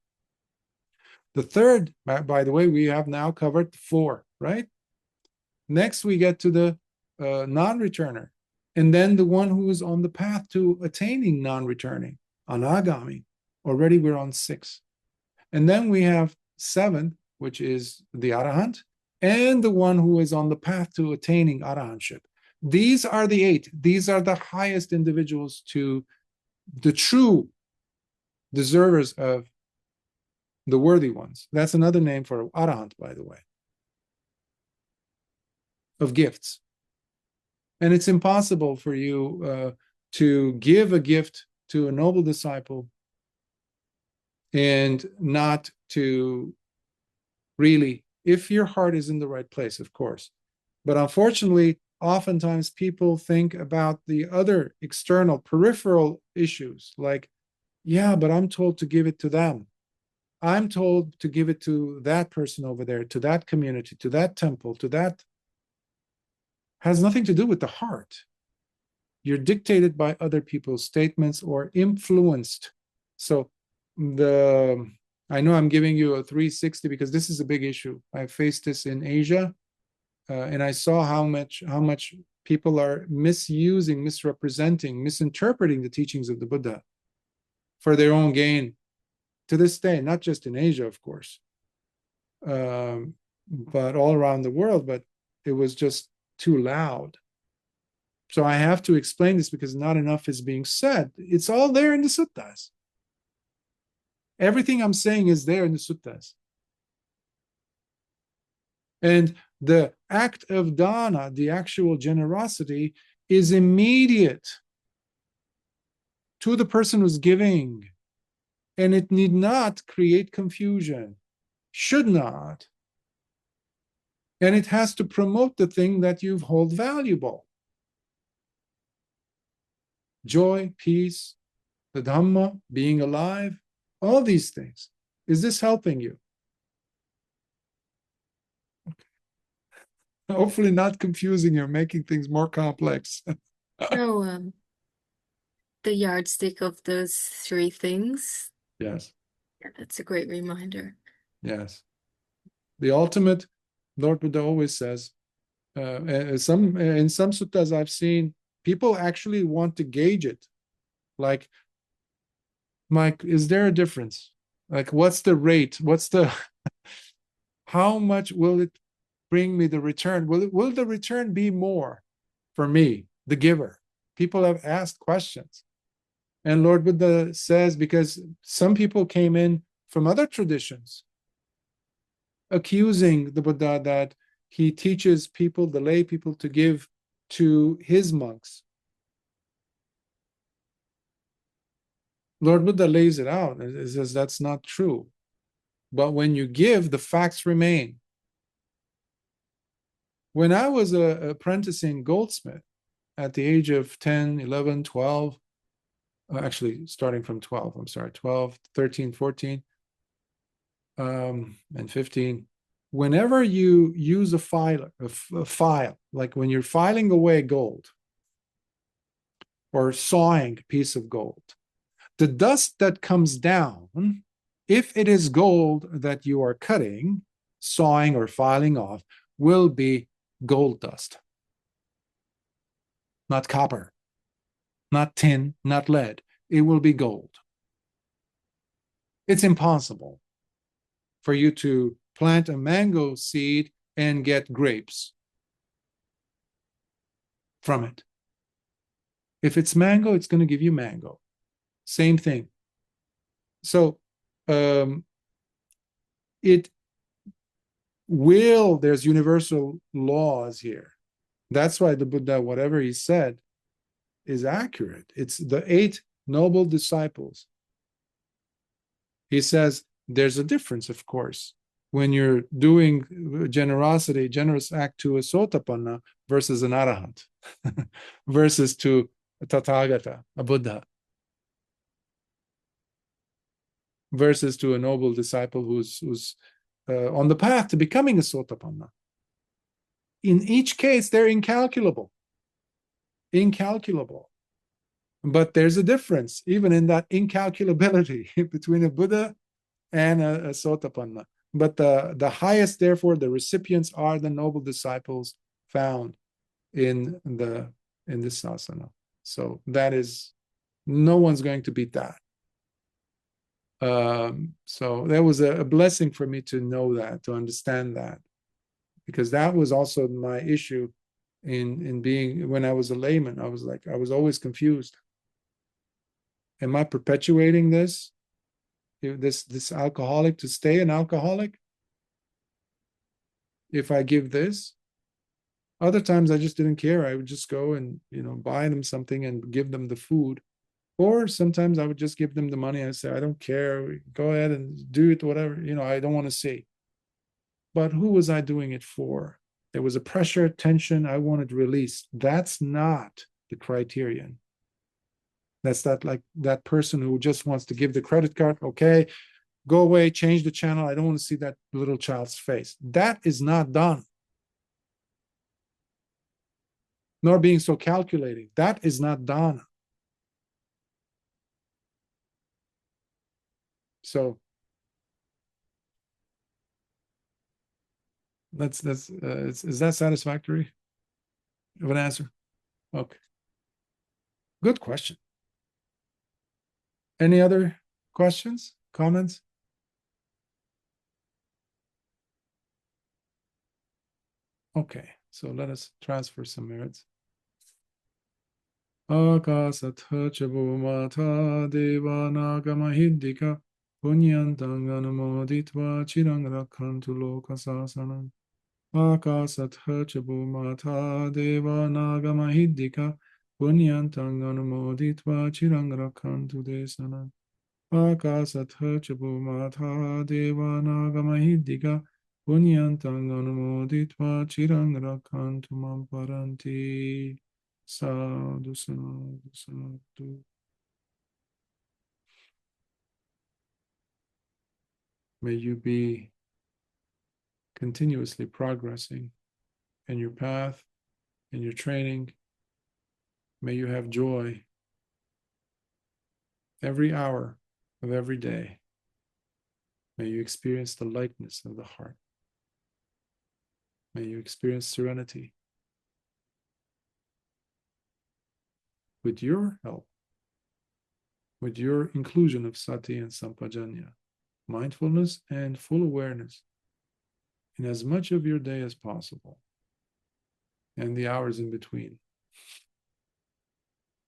The third, by the way, we have now covered 4, right? Next, we get to the non-returner, and then the one who is on the path to attaining non-returning, Anagami. Already we're on 6. And then we have 7, which is the Arahant, and the one who is on the path to attaining Arahantship. These are the 8. These are the highest individuals, to the true deservers of the worthy ones. That's another name for Arahant, by the way, of gifts. And it's impossible for you to give a gift to a noble disciple and not to really, if your heart is in the right place, of course. But unfortunately, oftentimes people think about the other external, peripheral issues, like, yeah, but I'm told to give it to them. I'm told to give it to that person over there, to that community, to that temple, to that. Has nothing to do with the heart. You're dictated by other people's statements or influenced. So I know I'm giving you a 360 because this is a big issue. I faced this in Asia, and I saw how much people are misusing, misrepresenting, misinterpreting the teachings of the Buddha for their own gain. To this day, not just in Asia, of course, but all around the world. But it was just too loud. So I have to explain this because not enough is being said. It's all there in the suttas. Everything I'm saying is there in the suttas. And the act of dana, the actual generosity, is immediate to the person who's giving. And it need not create confusion, should not. And it has to promote the thing that you hold valuable. Joy, peace, the Dhamma, being alive, all these things. Is this helping you? Okay. Hopefully not confusing you, making things more complex. No, the yardstick of those three things. Yes. Yeah, that's a great reminder. Yes. The ultimate, Lord Buddha always says, in some suttas I've seen, people actually want to gauge it. Like, Mike, is there a difference? Like, what's the rate? What's the, how much will it bring me the return? Will the return be more for me, the giver? People have asked questions. And Lord Buddha says, because some people came in from other traditions, accusing the Buddha that he teaches people, the lay people, to give to his monks. Lord Buddha lays it out and says that's not true. But when you give, the facts remain. When I was apprenticing goldsmith at the age of 10, 11, 12, actually starting from 12, I'm sorry, 12, 13, 14, and 15, whenever you use a file, like when you're filing away gold or sawing a piece of gold, the dust that comes down, if it is gold that you are cutting, sawing, or filing off, will be gold dust, not copper, not tin, not lead. It will be gold. It's impossible for you to plant a mango seed and get grapes from it. If it's mango, it's going to give you mango. Same thing. So it will, there's universal laws here. That's why the Buddha, whatever he said, is accurate. It's the 8 noble disciples. He says there's a difference, of course, when you're doing generosity, generous act to a Sotapanna versus an Arahant, versus to a Tathagata, a Buddha, versus to a noble disciple who's on the path to becoming a Sotapanna. In each case, they're incalculable. But there's a difference, even in that incalculability, between a Buddha and a Sotapanna. But the highest, therefore, the recipients are the noble disciples found in this sasana. So that is, no one's going to beat that. So that was a blessing for me to know that, to understand that, because that was also my issue in being, when I was a layman. I was always confused. Am I perpetuating this alcoholic to stay an alcoholic if I give this? Other times I just didn't care. I would just go and buy them something and give them the food. Or sometimes I would just give them the money. I say, I don't care. Go ahead and do it, whatever. I don't want to see. But who was I doing it for? There was a pressure, tension. I wanted release. That's not the criterion. That's that person who just wants to give the credit card. Okay, go away, change the channel. I don't want to see that little child's face. That is not done. Nor being so calculating. That is not dana. So is that satisfactory of an answer? Okay. Good question. Any other questions, comments? Okay, so let us transfer some merits. Akasatha chabumata devanagamahiddhika punyantang anumoditva chirang rakhantu lokasasanam. Akasatha chabumata devanagamahiddhika punyantang anumoditva chirang rakhantu desanam. Akasatha chabumata devanagamahiddhika punyantang anumoditva chirang rakhantu mam paranti. Sadhu, sadhu, sadhu. May you be continuously progressing in your path, in your training. May you have joy every hour of every day, may you experience the lightness of the heart. May you experience serenity. With your help, with your inclusion of sati and sampajanya, mindfulness and full awareness in as much of your day as possible, and the hours in between,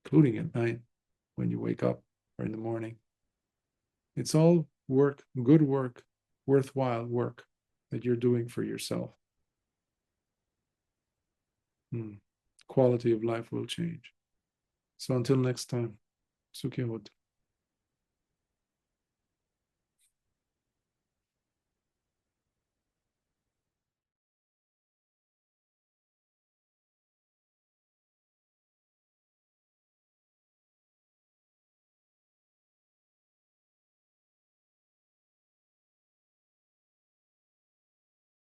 including at night when you wake up or in the morning. It's all work, good work, worthwhile work that you're doing for yourself. Quality of life will change. So until next time, Sukhi Hoti.